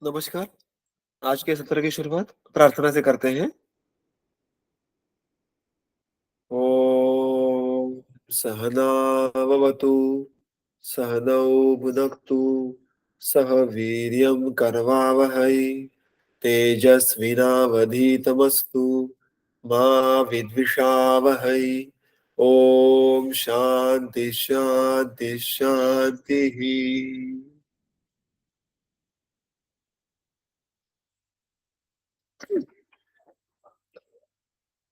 नमस्कार। आज के सत्र की शुरुआत प्रार्थना से करते हैं। ओम सहना भवतु, सहनौ भुनक्तु, सह वीर्यं करवावहै, तेजस्विनावधीतमस्तु मा विद्विषावहै। ओम शांति शांति शांतिः।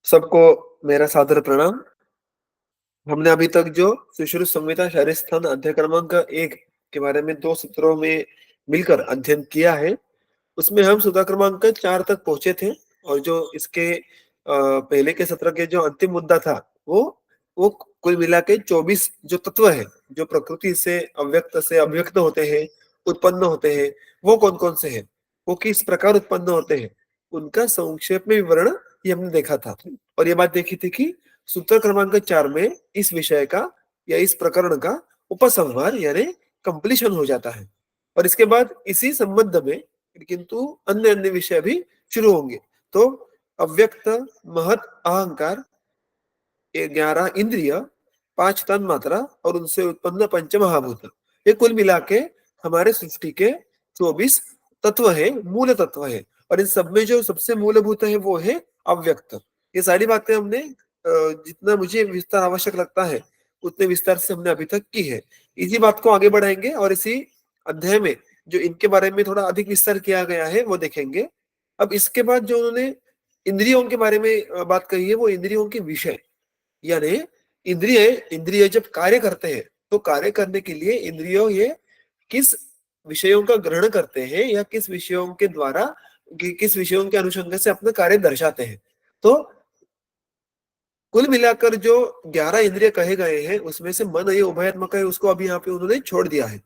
सबको मेरा सादर प्रणाम। हमने अभी तक जो सुश्रुत संहिता शारीर स्थान अध्याय क्रमांक 1 के बारे में 2 सत्रों में मिलकर अध्ययन किया है। उसमें हम सुधा क्रमांक 4 तक पहुंचे थे और जो इसके पहले के सत्र के जो अंतिम मुद्दा था वो कुल मिला के 24 जो तत्व है, जो प्रकृति से अव्यक्त होते हैं, उत्पन्न होते हैं, वो कौन-कौन से हैं? वो किस प्रकार उत्पन्न होते हैं? उनका संक्षेप में विवरण ये हमने देखा था। और ये बात देखी थी कि सूत्र क्रमांक 4 में इस विषय का या इस प्रकरण का उपसंहार यानी कंप्लीशन हो जाता है। और इसके बाद इसी संबंध में किंतु अन्य अन्य विषय भी शुरू होंगे। तो अव्यक्त, महत, अहंकार, 11 इंद्रिय, 5 तन मात्रा और उनसे उत्पन्न पंच महाभूत, ये कुल मिला के हमारे सृष्टि के 24 तत्व है, मूल तत्व है। और इन सब में जो सबसे मूलभूत है वो है अव्यक्त। ये सारी बातें हमने जितना मुझे विस्तार आवश्यक लगता है उतने विस्तार से हमने अभी तक की है। इसी बात को आगे बढ़ाएंगे और इसी अध्याय में जो इनके बारे में थोड़ा अधिक विस्तार किया गया है वो देखेंगे। अब इसके बाद जो उन्होंने इंद्रियों के बारे में बात कही है वो इंद्रियों के विषय, यानी इंद्रिय इंद्रिय जब कार्य करते हैं तो कार्य करने के लिए इंद्रियों ये किस विषयों का ग्रहण करते हैं या किस विषयों के द्वारा किस विषयों के अनुसंग से अपना कार्य दर्शाते हैं। तो कुल मिलाकर जो 11 इंद्रिय कहे गए हैं उसमें से मन ये उभयात्मक है, उसको अभी यहाँ पे उन्होंने छोड़ दिया है।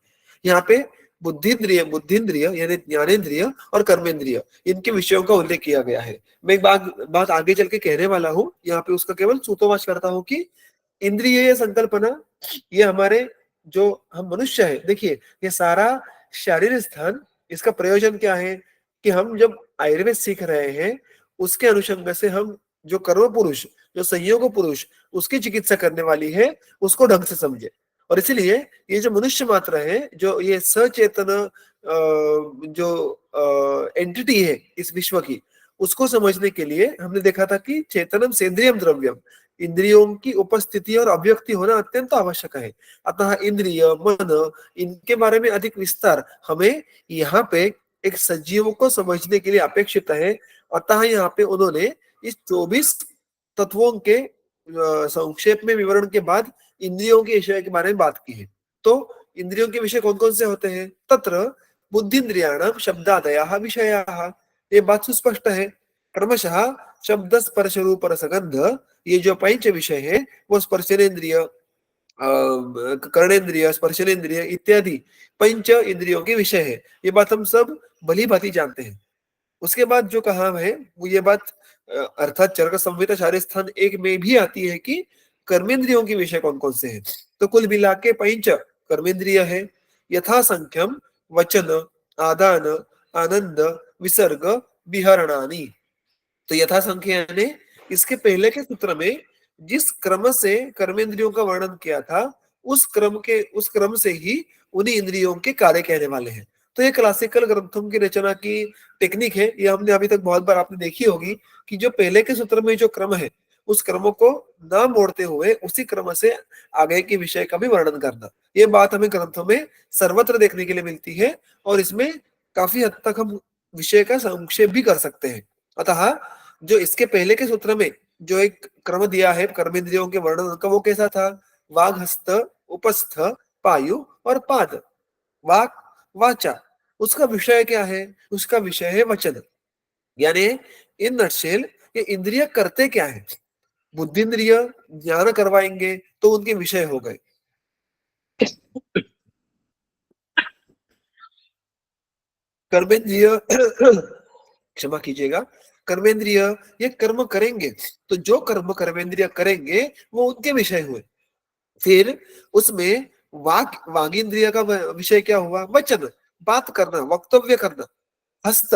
यहाँ पे बुद्धिंद्रिय यानी ज्ञानेन्द्रिय और कर्मेंद्रिय, इनके विषयों का उल्लेख किया गया है। मैं एक बात आगे चल के कहने वाला हूँ, यहाँ पे उसका केवल सूतोवाच करता हूँ कि इंद्रिय संकल्पना ये हमारे जो हम मनुष्य है, देखिए ये सारा शारीरिक स्थान, इसका प्रयोजन क्या है कि हम जब आयुर्वेद सीख रहे हैं उसके अनुषंग से हम जो कर्म पुरुष, जो संयोग पुरुष उसकी चिकित्सा करने वाली है उसको ढंग से समझे। और इसीलिए ये जो मनुष्य मात्र है, जो ये सचेतन जो एंटिटी है इस विश्व की, उसको समझने के लिए हमने देखा था कि चेतनम सेंद्रियम द्रव्यम, इंद्रियों की उपस्थिति और अभिव्यक्ति होना अत्यंत आवश्यक है। अतः इंद्रिय, मन, इनके बारे में अधिक विस्तार हमें यहाँ पे एक सजीव को समझने के लिए अपेक्षित है। अतः यहाँ पे उन्होंने इस 24 तत्वों के संक्षेप में विवरण के बाद इंद्रियों के विषय के बारे में बात की है। तो इंद्रियों के विषय कौन कौन से होते हैं? तत्र बुद्धिन्द्रियाणाम शब्दादयाः विषयाः, ये बात सुस्पष्ट है। क्रमशः शब्द स्पर्श रूप रसगंध, ये जो पंच विषय है वो स्पर्शनेन्द्रिय, कर्णेन्द्रिय, स्पर्शनेन्द्रिय इत्यादि पंच इंद्रियों के विषय है। ये बात हम सब भली भांति जानते हैं। उसके बाद जो कहा है वो ये बात अर्थात चरक संहिता शारीर स्थान 1 में भी आती है कि कर्मेंद्रियों के विषय कौन कौन से हैं। तो कुल मिला के 5 कर्मेंद्रिय है। यथा संख्यम वचन, आदान, आनंद, विसर्ग, विहरणानि। तो यथा संख्या ने इसके पहले के सूत्र में जिस क्रम से कर्मेंद्रियों का वर्णन किया था उस क्रम से ही उन्हीं इंद्रियों के कार्य कहने वाले हैं। तो ये क्लासिकल ग्रंथों की रचना की टेक्निक है, ये हमने अभी तक बहुत बार आपने देखी होगी कि जो पहले के सूत्र में जो क्रम है उस क्रम को ना मोड़ते हुए उसी क्रम से आगे के विषय का भी वर्णन करना, ये बात हमें ग्रंथों में सर्वत्र देखने के लिए मिलती है। और इसमें काफी हद तक हम विषय का संक्षेप भी कर सकते हैं। अतः जो इसके पहले के सूत्र में जो एक क्रम दिया है कर्मेंद्रियों के वर्णन का, वो कैसा था? वाग, हस्त, उपस्थ, पायु और पाद। वाक, वाचा, उसका विषय क्या है? उसका विषय है वचन। यानी इन नटशेल ये इंद्रिय करते क्या है? बुद्धिंद्रिय ज्ञान करवाएंगे तो उनके विषय हो गए। कर्मेंद्रिय क्षमा कीजिएगा, कर्मेंद्रिय ये कर्म करेंगे, तो जो कर्म कर्मेंद्रिय करेंगे वो उनके विषय हुए। फिर उसमें वाग वागींद्रिय का विषय क्या हुआ? वचन, बात करना, वक्तव्य करना। हस्त,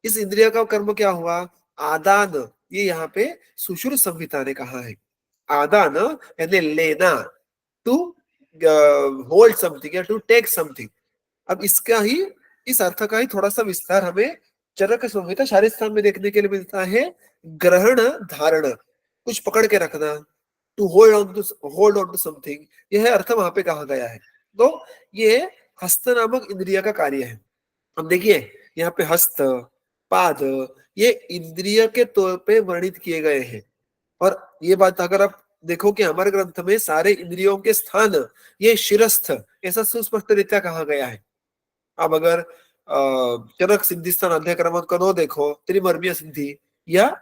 इस इंद्रिय का कर्म क्या हुआ? आदान। ये यहाँ पे सुश्रुत संहिता ने कहा है। आदान यानी लेना, टू होल्ड समथिंग या टू टेक समथिंग। अब इसका ही, इस अर्थ का ही थोड़ा सा विस्तार हमें चरक संहिता शारीस्थान में देखने के लिए मिलता है। ग्रहण, धारण, कुछ पकड़ के रखना, to hold on to something, यह अर्थ वहां पे कहा गया है। तो ये हस्त नामक इंद्रिय का कार्य है। अब देखिए यहाँ पे हस्त, पाद, ये इंद्रिय के तौर पे वर्णित किए गए हैं। और ये बात अगर आप देखो कि हमारे ग्रंथ में सारे इंद्रियों के स्थान ये शिरस्थ, ऐसा सुस्पष्ट रीत्या कहा गया है। अब अगर चरक सिद्धि स्थान अध्याय क्रमांक 9 देखो, त्रिमर्मीय सिद्धि, या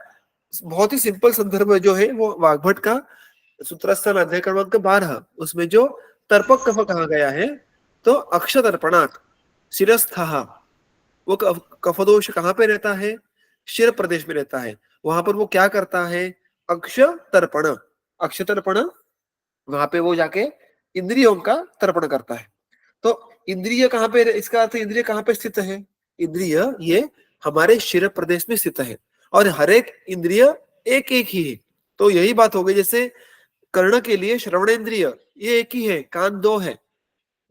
बहुत ही सिंपल संदर्भ जो है वो वाग्भट का सूत्रस्थान अध्याय क्रमांक 12, उसमें जो तर्पक कफ कहा गया है, तो अक्षतर्पणात् शिरस्थः, वो कफदोष कहाँ पे रहता है? शिर प्रदेश में रहता है। वहां पर वो क्या करता है? अक्ष तर्पण, अक्ष तर्पण, वहां पे वो जाके इंद्रियों का तर्पण करता है। तो इंद्रिय कहाँ पे, इसका अर्थ इंद्रिय कहाँ पे स्थित है? इंद्रिय ये हमारे शिर प्रदेश में स्थित है, और हर एक इंद्रिय एक एक ही है। तो यही बात हो गई, जैसे कर्ण के लिए श्रवणेन्द्रिय ये एक ही है, कान दो है,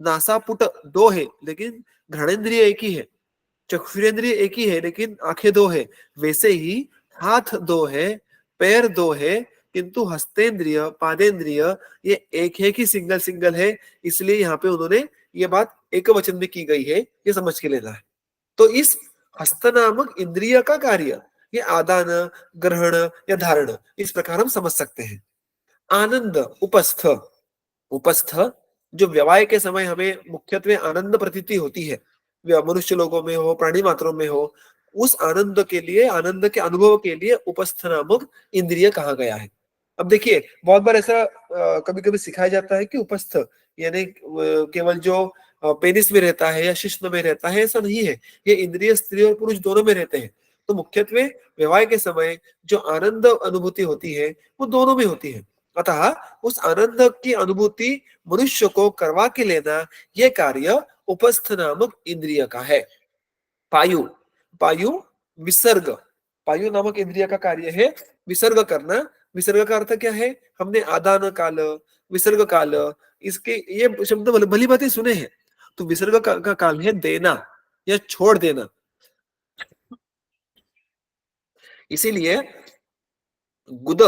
नासापुट दो है, लेकिन घ्राणेन्द्रिय एक ही है, चक्षुरेंद्रिय एक ही है, लेकिन आंखें दो है। वैसे ही हाथ दो है, पैर दो है, किंतु हस्तेंद्रिय, पादेंद्रिय ये एक ही सिंगल सिंगल है। इसलिए यहाँ पे उन्होंने ये बात एक वचन में की गई है, ये समझ के लेना है। तो इस हस्त नामक इंद्रिय का कार्य ये आदान, ग्रहण या धारण, इस प्रकार हम समझ सकते हैं। आनंद, उपस्थ, उपस्थ जो व्यवहार के समय हमें मुख्यत्वे आनंद प्रतीति होती है, मनुष्य लोगों में हो, प्राणी मात्रों में हो, उस आनंद के लिए, आनंद के अनुभव के लिए उपस्थ नामक इंद्रिय कहा गया है। अब देखिए बहुत बार ऐसा कभी कभी सिखाया जाता है कि उपस्थ यानी केवल जो पेनिस में रहता है या शिश्न में रहता है, ऐसा नहीं है। ये इंद्रिय स्त्री और पुरुष दोनों में रहते हैं। तो मुख्यत्वे विवाह के समय जो आनंद अनुभूति होती है वो दोनों में होती है। अतः उस आनंद की अनुभूति मनुष्य को करवा के लेना, यह कार्य उपस्थ नामक इंद्रिय का है। पायु, पायु विसर्ग, पायु नामक इंद्रिय का कार्य है विसर्ग करना। विसर्ग का अर्थ क्या है? हमने आदान काल, विसर्ग काल, इसके ये शब्द भली भांति सुने हैं। तो विसर्ग का काल है देना या छोड़ देना। इसीलिए गुद,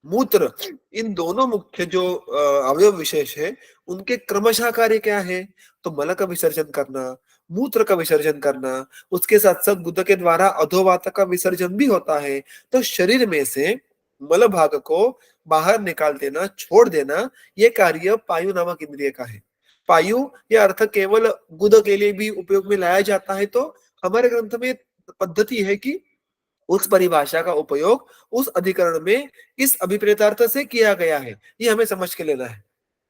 मूत्र, इन दोनों मुख्य जो अवयव विशेष है, उनके क्रमशः कार्य क्या है? तो मल का विसर्जन करना, मूत्र का विसर्जन करना, उसके साथ साथ गुद के द्वारा अधोवात का विसर्जन भी होता है। तो शरीर में से मल भाग को बाहर निकाल देना, छोड़ देना, ये कार्य पायु नामक इंद्रिय का है। पायु यह अर्थ केवल गुद के लिए भी उपयोग में लाया जाता है। तो हमारे ग्रंथ में पद्धति है कि उस परिभाषा का उपयोग उस अधिकरण में इस अभिप्रेतार्थ से किया गया है, ये हमें समझ के लेना है।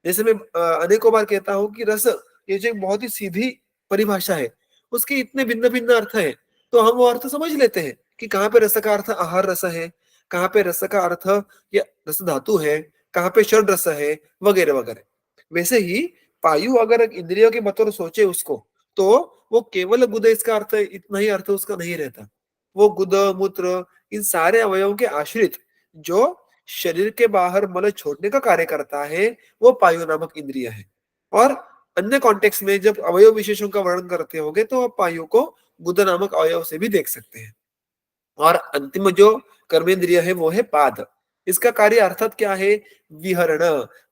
जैसे मैं अनेकों बार कहता हूं कि रस, ये जो बहुत ही सीधी परिभाषा है, उसके इतने भिन्न भिन्न अर्थ है, तो हम वो अर्थ समझ लेते हैं कि कहाँ पे रस का अर्थ आहार रस है, कहाँ पे रस का अर्थ या रस धातु है, कहाँ पे षड रस है, वगैरह वगैरह। वैसे ही पायु अगर इंद्रियों के बतौर सोचे उसको, तो वो केवल गुद इसका अर्थ, इतना ही अर्थ उसका नहीं रहता। वो गुद, मूत्र, इन सारे अवयवों के आश्रित जो शरीर के बाहर मल छोड़ने का कार्य करता है, वो पायु नामक इंद्रिय है। और अन्य कॉन्टेक्स्ट में जब अवयव विशेषों का वर्णन करते होंगे, तो आप पायु को गुद नामक अवयव से भी देख सकते हैं। और अंतिम जो कर्मेंद्रिय है वो है पाद। इसका कार्य अर्थात क्या है? विहरण,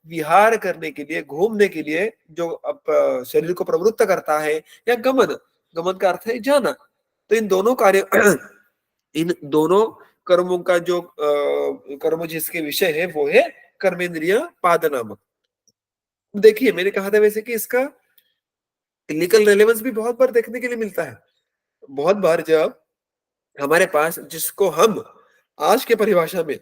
विहार करने के लिए, घूमने के लिए जो शरीर को प्रवृत्त करता है, या गमन, गमन का अर्थ है जाना। तो इन दोनों कार्य इन दोनों कर्मों का जो कर्म जिसके विषय है वो है कर्मेंद्रिय पाद नामक। देखिए मैंने कहा था वैसे कि इसका क्लिनिकल रेलेवेंस भी बहुत बार देखने के लिए मिलता है। बहुत बार जब हमारे पास, जिसको हम आज के परिभाषा में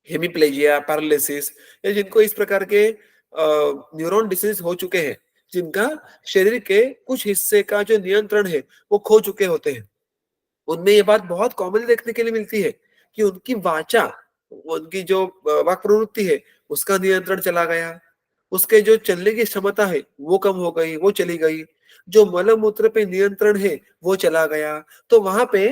हेमिप्लेजिया, पैरालिसिस, या जिनको इस प्रकार के न्यूरॉन डिसीज हो चुके हैं, जिनका शरीर के कुछ हिस्से का जो नियंत्रण है वो खो चुके होते हैं, उनमें ये बात बहुत कॉमन देखने के लिए मिलती है कि उनकी वाचा, उनकी जो वाक प्रवृत्ति है, उसका नियंत्रण चला गया, उसके जो चलने की क्षमता है वो कम हो गई, वो चली गई। जो मल मूत्र पे नियंत्रण है वो चला गया, तो वहां पे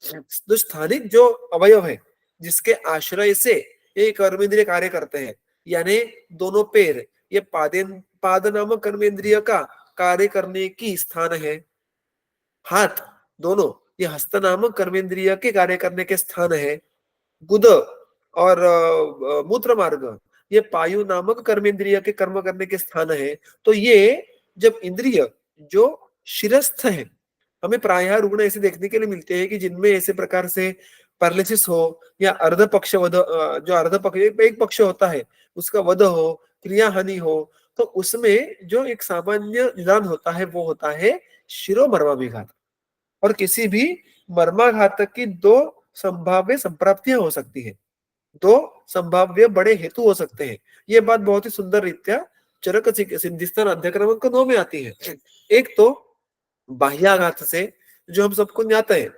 जो स्थानिक जो अवयव है जिसके आश्रय से ये कर्मेंद्रिय कार्य करते हैं, यानी दोनों पैर, ये पाद नामक कर्मेंद्रिय का कार्य करने की स्थान है। हाथ दोनों, ये हस्त नामक कर्मेंद्रिय के कार्य करने के स्थान है। गुद और मूत्र मार्ग, ये पायु नामक कर्मेंद्रिय के कर्म करने के स्थान है। तो ये जब इंद्रिय जो शिरस्थ है, हमें प्रायः रुग्ण ऐसे देखने के लिए मिलते हैं कि जिनमें ऐसे प्रकार से पैरालिसिस हो या अर्ध पक्ष वध, जो अर्ध पक्ष एक पक्ष होता है उसका वध हो, क्रिया हानि हो, तो उसमें जो एक सामान्य निदान होता है वो होता है शिरोमर्माभिघात। और किसी भी मर्माघात की दो संभाव्य संप्राप्तियां हो सकती है, दो संभाव्य बड़े हेतु हो सकते हैं। ये बात बहुत ही सुंदर रीत्या चरक सिद्धिस्थान अध्याय क्रमांक 9 में आती है। एक तो बाह्याघात से, जो हम सबको ज्ञात है,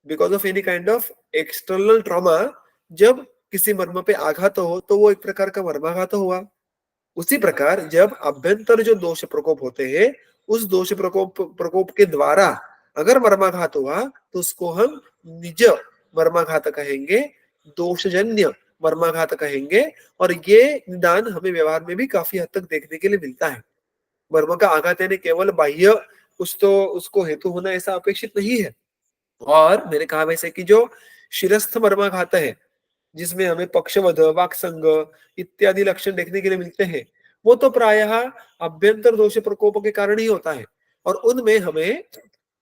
because of any kind of external trauma, जब किसी मर्म पे आघात हो तो वो एक प्रकार का मर्माघात हुआ। उसी प्रकार जब अभ्यंतर जो दोष प्रकोप होते हैं, उस दोष प्रकोप के द्वारा अगर मर्माघात हुआ तो उसको हम निज मर्माघात कहेंगे, दोषजन्य मर्माघात कहेंगे। और ये निदान हमें व्यवहार में भी काफी हद तक देखने के लिए मिलता है। मर्म का आघात यानी केवल बाह्य कुछ तो उसको हेतु होना ऐसा अपेक्षित नहीं है। और मैंने कहा वैसे कि जो शिरस्थ मर्माघात है, जिसमें हमें पक्षवध, वाक्संग इत्यादि लक्षण देखने के लिए मिलते हैं, वो तो प्रायः अभ्यंतर दोष प्रकोप के कारण ही होता है। और उनमें हमें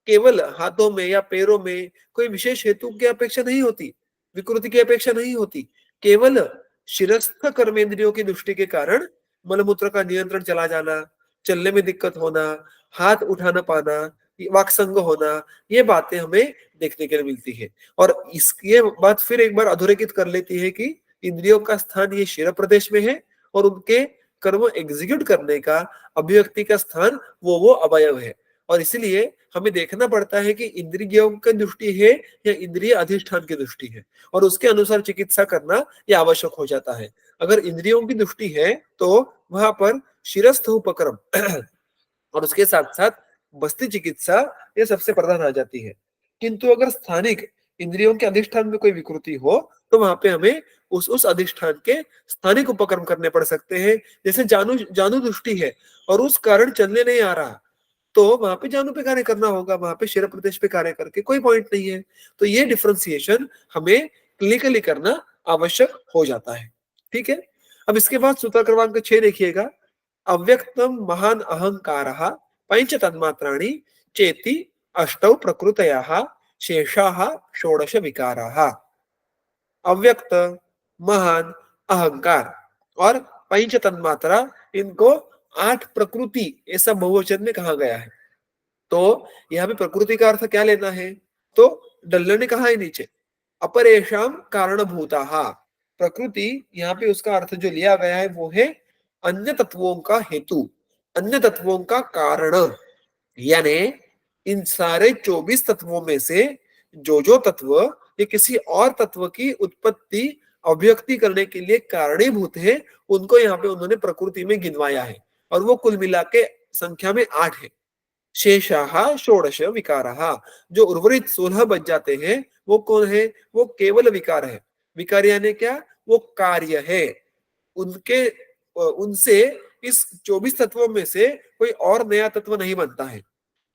केवल हाथों में या पैरों में कोई विशेष हेतु की अपेक्षा नहीं होती, विकृति की अपेक्षा नहीं होती। केवल शिरस्थ कर्मेंद्रियों की दृष्टि के कारण मलमूत्र का नियंत्रण चला जाना, चलने में दिक्कत होना, हाथ उठा न पाना, वाक्संग होना, ये बातें हमें देखने के लिए मिलती है। और ये बात फिर एक बार अधोरेखित कर लेती है कि इंद्रियों का स्थान ये शिर प्रदेश में है और उनके कर्म एग्जीक्यूट करने का, अभिव्यक्ति का स्थान वो अवयव है। और इसलिए हमें देखना पड़ता है कि इंद्रियों की दृष्टि है या इंद्रिय अधिष्ठान की दृष्टि है, और उसके अनुसार चिकित्सा करना यह आवश्यक हो जाता है। अगर इंद्रियों की दृष्टि है तो वहां पर शिरस्थ उपक्रम और उसके साथ साथ बस्ती चिकित्सा ये सबसे प्रधान आ जाती है। किंतु अगर स्थानिक इंद्रियों के अधिष्ठान में कोई विकृति हो तो वहां पे हमें उस अधिष्ठान के स्थानिक उपक्रम करने पड़ सकते हैं। जैसे जानू जानू दृष्टि है और उस कारण चलने नहीं आ रहा, तो वहां पे जानू पे कार्य करना होगा, वहां पे शिर प्रदेश पे कार्य करके कोई पॉइंट नहीं है। तो ये डिफ्रेंसिएशन हमें क्लिनिकली करना आवश्यक हो जाता है। ठीक है। अब इसके बाद सूत्र क्रमांक 6 देखिएगा। अव्यक्तम महान अहंकारः पंच तन्मात्राणि चेति अष्टौ प्रकृतयः शेषाः षोडश विकाराः। अव्यक्त, महान, अहंकार और पंच तन्मात्रा, इनको 8 प्रकृति ऐसा बहुवचन में कहा गया है। तो यहाँ पे प्रकृति का अर्थ क्या लेना है, तो डल्ले ने कहा है नीचे अपरेशाम कारणभूताः। प्रकृति यहाँ पे उसका अर्थ जो लिया गया है वो है अन्य तत्वों का हेतु, अन्य तत्वों का कारण। यानी इन सारे 24 तत्वों में से जो तत्व ये किसी और तत्व की उत्पत्ति अभिव्यक्ति करने के लिए कारणीभूत है, उनको यहाँ पे उन्होंने प्रकृति में गिनवाया है। और वो कुल मिला के संख्या में 8 है। शेषाः षोडश विकाराः, जो उर्वरित 16 बच जाते हैं वो कौन है, वो केवल विकार है। विकार यानी क्या, वो कार्य है। उनके उनसे इस 24 तत्वों में से कोई और नया तत्व नहीं बनता है।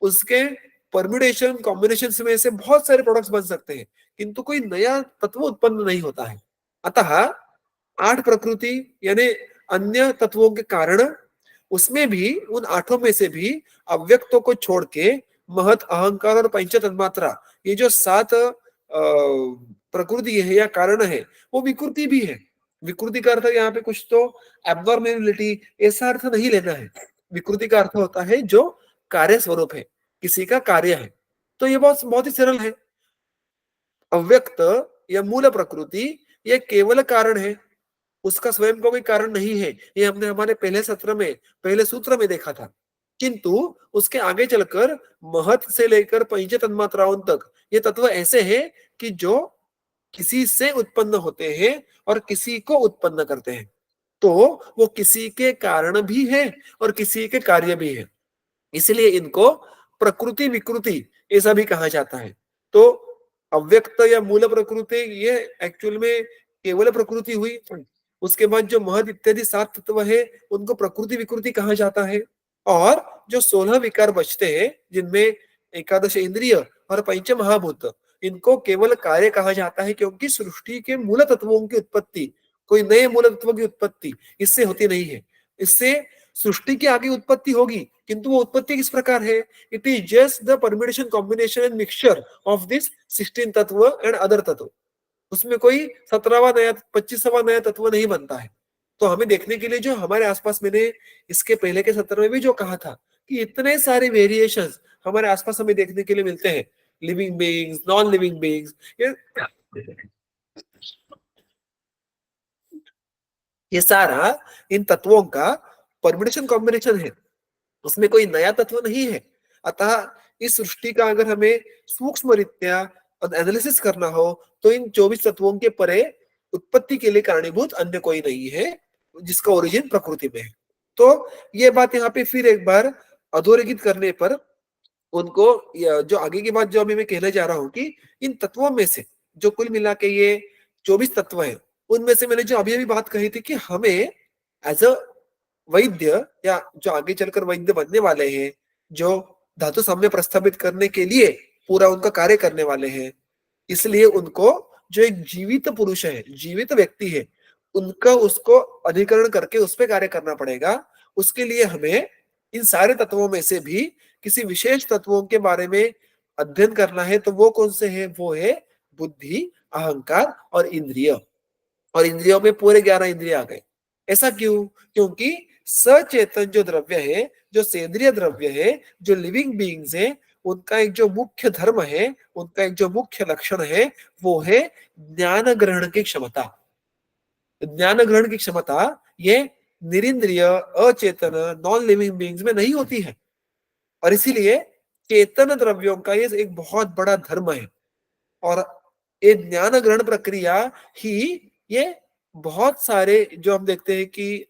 उसके परम्यूटेशन कॉम्बिनेशन में से बहुत सारे प्रोडक्ट्स बन सकते हैं, किंतु कोई नया तत्व उत्पन्न नहीं होता है। अतः 8 प्रकृति यानी अन्य तत्वों के कारण, उसमें भी उन 8 में से भी अव्यक्तों को छोड़ के महत, अहंकार और पंच तन्मात्रा, ये जो 7 प्रकृति है या कारण है, वो विकृति भी है। विकृति का अर्थ यहाँ पे कुछ तो एब्नॉर्मेलिटी ऐसा अर्थ नहीं लेना है। विकृति का अर्थ होता है जो कार्य स्वरूप है, किसी का कार्य है। तो ये बहुत बहुत ही सरल है। अव्यक्त या मूल प्रकृति ये केवल कारण है, उसका स्वयं का कोई कारण नहीं है। ये हमने हमारे पहले सत्र में, पहले सूत्र में देखा था। किंतु उसके आगे चलकर महत से लेकर पंच तन्मात्राओं तक ये तत्व ऐसे हैं कि जो किसी से उत्पन्न होते हैं और किसी को उत्पन्न करते हैं। तो वो किसी के कारण भी है और किसी के कार्य भी है। इसलिए इनको प्रकृति विकृति ऐसा भी कहा जाता है। तो अव्यक्त या मूल प्रकृति ये एक्चुअल में केवल प्रकृति हुई। उसके बाद जो महद इत्यादि 7 तत्व है उनको प्रकृति विकृति कहा जाता है। और जो 16 विकार बचते हैं जिनमें एकादश इंद्रिय और पंच महाभूत, इनको केवल कार्य कहा जाता है, क्योंकि सृष्टि के मूल तत्वों की उत्पत्ति, कोई नए मूल तत्वों की उत्पत्ति इससे होती नहीं है। इससे सृष्टि की आगे उत्पत्ति होगी, किंतु वो उत्पत्ति किस प्रकार है? It is just the permutation combination and mixture of this 16 तत्व एंड अदर तत्व। उसमें कोई 17वां नया 25वां नया तत्व नहीं बनता है। तो हमें देखने के लिए जो हमारे आसपास, मैंने इसके पहले के सत्र में भी जो कहा था कि इतने सारे वेरिएशंस हमारे आसपास हमें देखने के लिए मिलते हैं, living beings, non living beings, ये सारा इन तत्वों का परम्यूटेशन कॉम्बिनेशन है, उसमें कोई नया तत्व नहीं है। अतः इस सृष्टि का अगर हमें सूक्ष्म रीत्या एनालिसिस करना हो तो इन 24 तत्वों के परे उत्पत्ति के लिए कारणीभूत अन्य कोई नहीं है, जिसका ओरिजिन प्रकृति में है। तो ये बात यहाँ पे फिर एक बार अधोरेखित करने पर उनको जो आगे की बात जो अभी मैं कहने जा रहा हूँ कि इन तत्वों में से जो कुल मिला के ये 24 तत्व है, उनमें से मैंने जो अभी अभी बात कही थी कि हमें एज अ वैद्य या जो आगे चलकर वैद्य बनने वाले हैं, जो धातु साम्य प्रस्थापित करने के लिए पूरा उनका कार्य करने वाले हैं, इसलिए उनको जो एक जीवित पुरुष है, जीवित व्यक्ति है, उनका उसको अधिकरण करके उस पर कार्य करना पड़ेगा। उसके लिए हमें इन सारे तत्वों में से भी किसी विशेष तत्वों के बारे में अध्ययन करना है। तो वो कौन से है? वो है बुद्धि, अहंकार और इंद्रिय। और इंद्रियों में पूरे 11 इंद्रिय आ गए। ऐसा क्यों? क्योंकि सचेतन जो द्रव्य है, जो सेंद्रिय द्रव्य है, जो लिविंग बीइंग्स है, उनका एक जो मुख्य धर्म है, उनका एक जो मुख्य लक्षण है, वो है ज्ञान ग्रहण की क्षमता। ज्ञान ग्रहण की क्षमता ये निरिंद्रिय, अचेतन, नॉन लिविंग बीइंग्स में नहीं होती है। और इसीलिए चेतन द्रव्यों का ये एक बहुत बड़ा धर्म है। और ये ज्ञान ग्रहण प्रक्रिया ही ये बहुत सारे जो हम देखते हैं कि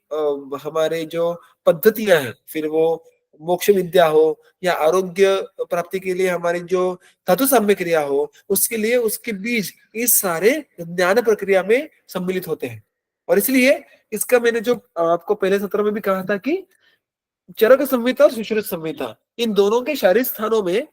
हमारे जो पद्धतियां हैं, फिर वो मोक्ष विद्या हो या आरोग्य प्राप्ति के लिए हमारी जो धातु साम्य क्रिया हो, उसके लिए उसके बीज इस सारे ज्ञान प्रक्रिया में सम्मिलित होते हैं। और इसलिए इसका मैंने जो आपको पहले सत्र में भी कहा था कि चरक संहिता और सुश्रुत संहिता, इन दोनों के शारीरिक स्थानों में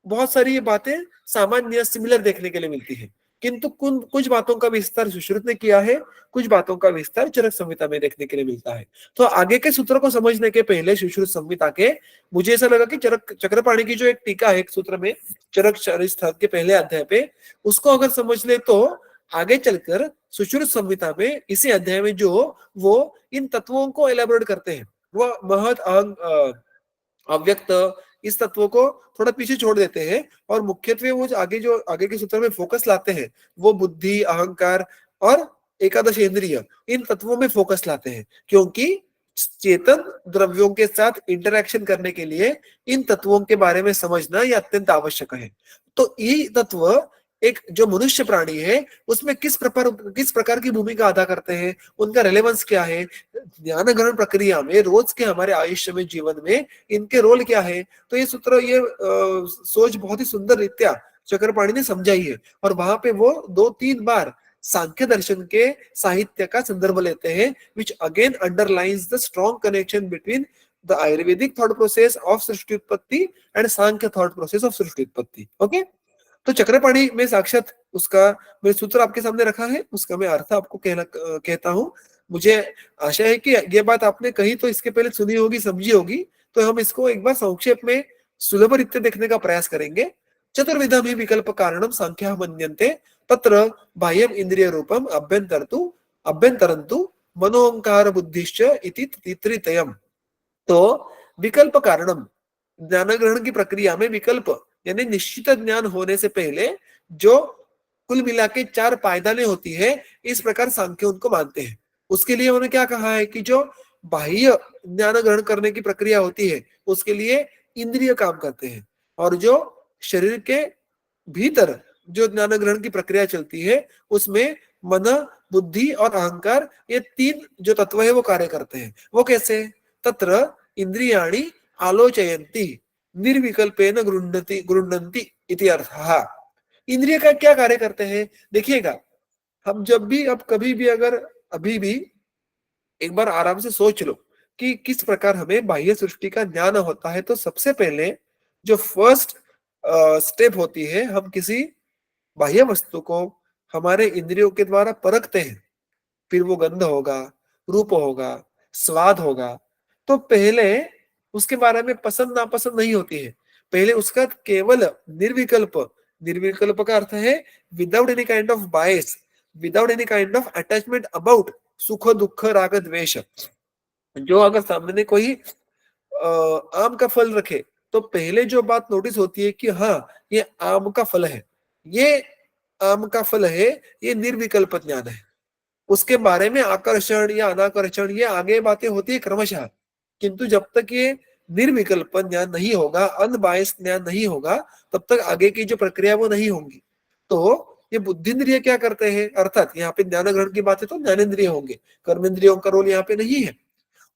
बहुत सारी ये बातें सामान्य सिमिलर देखने के लिए मिलती है, किंतु कुछ बातों का विस्तार सुश्रुत ने किया है, कुछ बातों का विस्तार चरक संहिता में देखने के लिए मिलता है। तो आगे के सूत्र को समझने के पहले सुश्रुत संहिता के मुझे ऐसा लगा कि चक्रपाणी की जो एक टीका है एक सूत्र में चरक शारीरिक स्थान के पहले अध्याय पे, उसको अगर समझ ले तो आगे चलकर सुश्रुत संहिता में इसी अध्याय में जो वो इन तत्वों को एलेबोरेट करते हैं, वो महत अव्यक्त इस तत्व को थोड़ा पीछे छोड़ देते हैं और मुख्यत्वे वो जो आगे के सूत्र में फोकस लाते हैं, वो बुद्धि, अहंकार और एकादश इंद्रिय, इन तत्वों में फोकस लाते हैं। क्योंकि चेतन द्रव्यों के साथ इंटरेक्शन करने के लिए इन तत्वों के बारे में समझना यह अत्यंत आवश्यक है। तो ये तत्व एक जो मनुष्य प्राणी है उसमें किस प्रकार की भूमिका अदा करते हैं, उनका रेलेवेंस क्या है, ज्ञान ग्रहण प्रक्रिया में रोज के हमारे आयुष्य में, जीवन में इनके रोल क्या है। तो ये सूत्र, ये सोच बहुत ही सुंदर रीत्या चक्रपाणी ने समझाई है। और वहां पे वो 2-3 बार सांख्य दर्शन के साहित्य का संदर्भ लेते हैं, which again underlines the strong connection between the Ayurvedic thought process of srishti utpatti and Sankhya thought process of srishti utpatti. Okay, तो चक्रपाणी में साक्षात उसका मैं सूत्र आपके सामने रखा है, उसका मैं अर्थ आपको कहता हूँ। मुझे आशा है कि ये बात आपने कही तो इसके पहले सुनी होगी, समझी होगी, तो हम इसको एक बार संक्षेप में सुलभ रीत्या देखने का प्रयास करेंगे। चतुर्विधम ही विकल्प कारणम सांख्या मन्यन्ते तत्र बाह्यम इंद्रिय रूपम अभ्यंतरंतु मनोअंकार बुद्धिश्च इति तृतीयम। तो विकल्प कारणम, ज्ञान ग्रहण की प्रक्रिया में विकल्प यानी निश्चित ज्ञान होने से पहले जो कुल मिला के 4 पायदानें होती है, इस प्रकार सांख्य उनको मानते हैं। उसके लिए उन्होंने क्या कहा है कि जो बाह्य ज्ञान ग्रहण करने की प्रक्रिया होती है उसके लिए इंद्रिय काम करते हैं, और जो शरीर के भीतर जो ज्ञान ग्रहण की प्रक्रिया चलती है उसमें मन, बुद्धि और अहंकार, ये 3 जो तत्व है वो कार्य करते हैं। वो कैसे? तत्र इंद्रियाणि आलोचयन्ति निर्विकल्पेन गृह्णन्ति इति अर्थः। इंद्रिय का क्या कार्य करते हैं देखिएगा। हम जब भी, अब कभी भी, अगर अभी भी एक बार आराम से सोच लो कि किस प्रकार हमें बाह्य सृष्टि का ज्ञान होता है, तो सबसे पहले जो फर्स्ट स्टेप होती है, हम किसी बाह्य वस्तु को हमारे इंद्रियों के द्वारा परखते हैं। फिर वो गंध होगा, रूप होगा, स्वाद होगा, तो पहले उसके बारे में पसंद नापसंद नहीं होती है। पहले उसका केवल निर्विकल्प, निर्विकल्प का अर्थ है without any kind of bias, without any kind of attachment about सुख दुख राग द्वेष। जो अगर सामने कोई आम का फल रखे, तो पहले जो बात नोटिस होती है कि हाँ, ये आम का फल है, ये आम का फल है, ये निर्विकल्प ज्ञान है। उसके बारे में आकर्षण या अनाकर्षण, ये आगे बातें होती है क्रमशः। किंतु जब तक ये निर्विकल्प ज्ञान नहीं होगा, अनबायस्ड ज्ञान नहीं होगा, तब तक आगे की जो प्रक्रिया वो नहीं होंगी। तो ये बुद्धिंद्रिय क्या करते हैं, अर्थात यहाँ पे ज्ञान ग्रहण की बातें तो ज्ञानेन्द्रिय होंगे, कर्मेंद्रियों का रोल यहाँ पे नहीं है।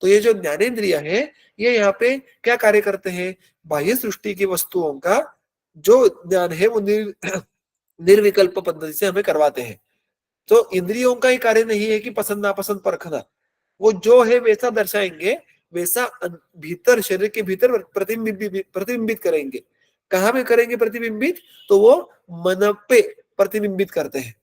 तो ये जो ज्ञानेन्द्रिय है, ये यहाँ पे क्या कार्य करते हैं, बाह्य सृष्टि की वस्तुओं का जो ज्ञान है वो निर्विकल्प पद्धति से हमें करवाते हैं। तो इंद्रियों का ही कार्य नहीं है कि पसंद नापसंद परखना, वो जो है वैसा दर्शाएंगे, वैसा भीतर, शरीर के भीतर प्रतिबिंबित करेंगे। कहाँ पे करेंगे प्रतिबिंबित, तो वो मन पे प्रतिबिंबित करते हैं।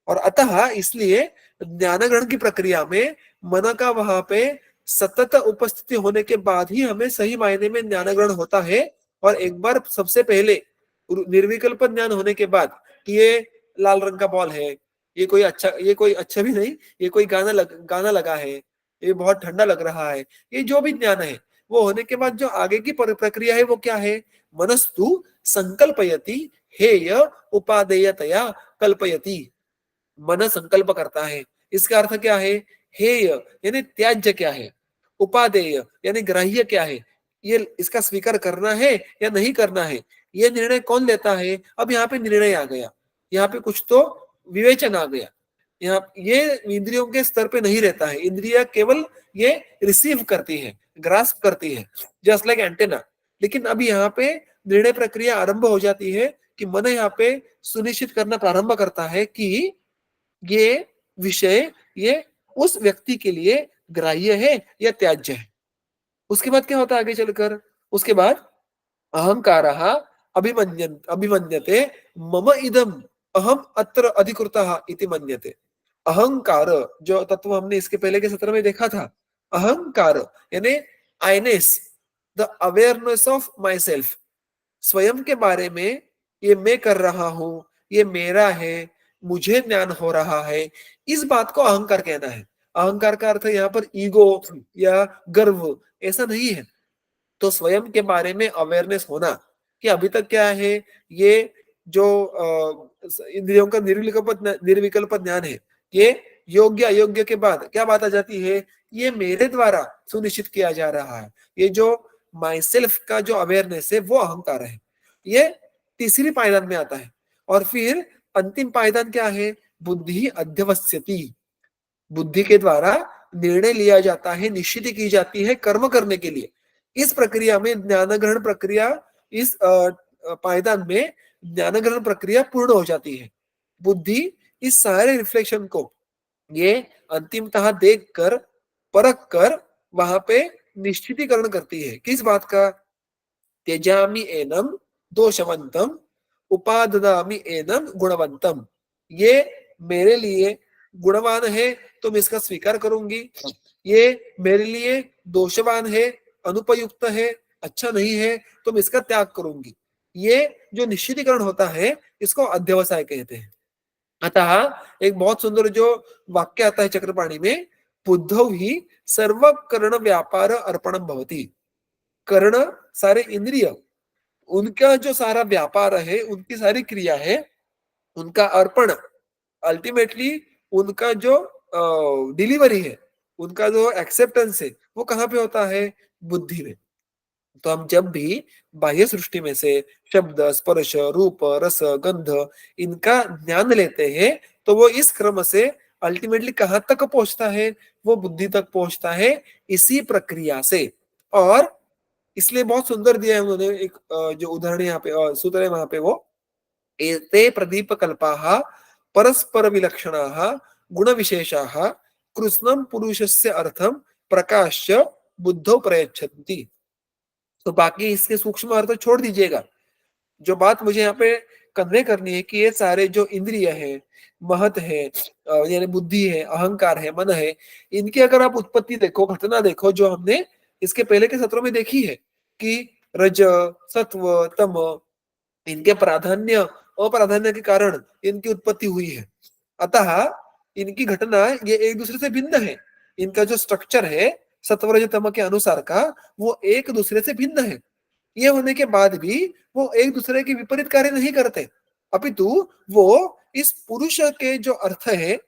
और अतः इसलिए ज्ञान ग्रहण की प्रक्रिया में मन का वहां पे सतत उपस्थिति होने के बाद ही हमें सही मायने में ज्ञान ग्रहण होता है। और एक बार सबसे पहले निर्विकल्प ज्ञान होने के बाद कि ये लाल रंग का बॉल है, ये कोई अच्छा भी नहीं, ये कोई गाना लगा है, ये बहुत ठंडा लग रहा है, ये जो भी ज्ञान है, वो होने के बाद जो आगे की प्रक्रिया है वो क्या है, मनस्तु संकल्पयति हेय उपादेयतया कल्पयति। मन संकल्प करता है। इसका अर्थ क्या है, हेय यानी त्याज्य क्या है, उपादेय यानी ग्राह्य क्या है, ये इसका स्वीकार करना है या नहीं करना है, ये निर्णय कौन लेता है। अब यहाँ पे निर्णय आ गया, यहाँ पे कुछ तो विवेचन आ गया। यहाँ ये इंद्रियों के स्तर पे नहीं रहता है, इंद्रिया केवल ये रिसीव करती है, ग्रास्प करती है, जस्ट लाइक एंटेना। लेकिन अब यहाँ पे निर्णय प्रक्रिया आरंभ हो जाती है कि मन यहाँ पे सुनिश्चित करना प्रारंभ करता है कि ये विषय, ये उस व्यक्ति के लिए ग्राह्य है या त्याज्य है। उसके बाद क्या होता है आगे चलकर, उसके बाद अहंकारः अभिमन्यते मम इदम अहम अत्र अधिकृतः इति मन्यते। अहंकार जो तत्व हमने इसके पहले के सत्र में देखा था, अहंकार यानी Iness, the awareness of myself, स्वयं के बारे में, ये मैं कर रहा हूं, ये मेरा है, मुझे ज्ञान हो रहा है, इस बात को अहंकार कहना है। अहंकार का अर्थ यहाँ पर ईगो या गर्व ऐसा नहीं है। तो स्वयं के बारे में अवेयरनेस होना कि अभी तक क्या है, ये जो इंद्रियों का निर्विकल्प ज्ञान है, ये योग्य अयोग्य के बाद क्या बात आ जाती है, ये मेरे द्वारा सुनिश्चित किया जा रहा है। ये जो माई सेल्फ का जो अवेयरनेस है वो अहंकार है। ये तीसरी पायदान में आता है। और फिर अंतिम पायदान क्या है, बुद्धि अध्यवस्यति, बुद्धि के द्वारा निर्णय लिया जाता है, निश्चित की जाती है कर्म करने के लिए। इस प्रक्रिया में ज्ञान ग्रहण प्रक्रिया, इस पायदान में ज्ञान ग्रहण प्रक्रिया पूर्ण हो जाती है। बुद्धि इस सारे रिफ्लेक्शन को ये अंतिमतः देख कर, परख कर वहां पे निश्चितीकरण करती है। किस बात का, त्यजामि एनम दोषवंतम उपादनामि एनम गुणवंतम, ये मेरे लिए गुणवान है तो मैं इसका स्वीकार करूंगी, ये मेरे लिए दोषवान है, अनुपयुक्त है, अच्छा नहीं है तो मैं इसका त्याग करूंगी। ये जो निश्चितीकरण होता है इसको अध्यवसाय कहते हैं। अतः एक बहुत सुंदर जो वाक्य आता है चक्रपाणी में, बुद्धौ ही सर्व कर्ण व्यापार अर्पणम भवति। कर्ण सारे इंद्रिय, उनका जो सारा व्यापार है, उनकी सारी क्रिया है, उनका अर्पण, अल्टीमेटली उनका जो डिलीवरी है, उनका जो एक्सेप्टेंस है, वो कहाँ पे होता है, बुद्धि में। तो हम जब भी बाह्य सृष्टि में से शब्द, स्पर्श, रूप, रस, गंध, इनका ज्ञान लेते हैं, तो वो इस क्रम से अल्टीमेटली कहाँ तक पहुंचता है, वो बुद्धि तक पहुंचता है, इसी प्रक्रिया से। और इसलिए बहुत सुंदर दिया है उन्होंने एक जो उदाहरण यहाँ पे सूत्र है वहां पे वो एते प्रदीप कल्पाः परस्पर विलक्षणाः गुण विशेषाः कृत्स्नं पुरुषस्य अर्थम प्रकाश्य बुद्धौ प्रयच्छन्ति। तो बाकी इसके सूक्ष्म अर्थ छोड़ दीजिएगा। जो बात मुझे यहाँ पे कन्वे करनी है कि ये सारे जो इंद्रिय है, महत है, यानी बुद्धि है, अहंकार है, मन है, इनकी अगर आप उत्पत्ति देखो, घटना देखो, जो हमने इसके पहले के सत्रों में देखी है कि रज, सत्व, तम, इनके प्राधान्य अप्राधान्य के कारण इनकी उत्पत्ति हुई है। अतः इनकी घटना ये एक दूसरे से भिन्न है। इनका जो स्ट्रक्चर है सत्वरज तम के अनुसार का, वो एक दूसरे से भिन्न है। ये होने के बाद भी वो एक दूसरे के विपरीत कार्य नहीं करते, अपितु वो इस पुरुष के जो अर्थ है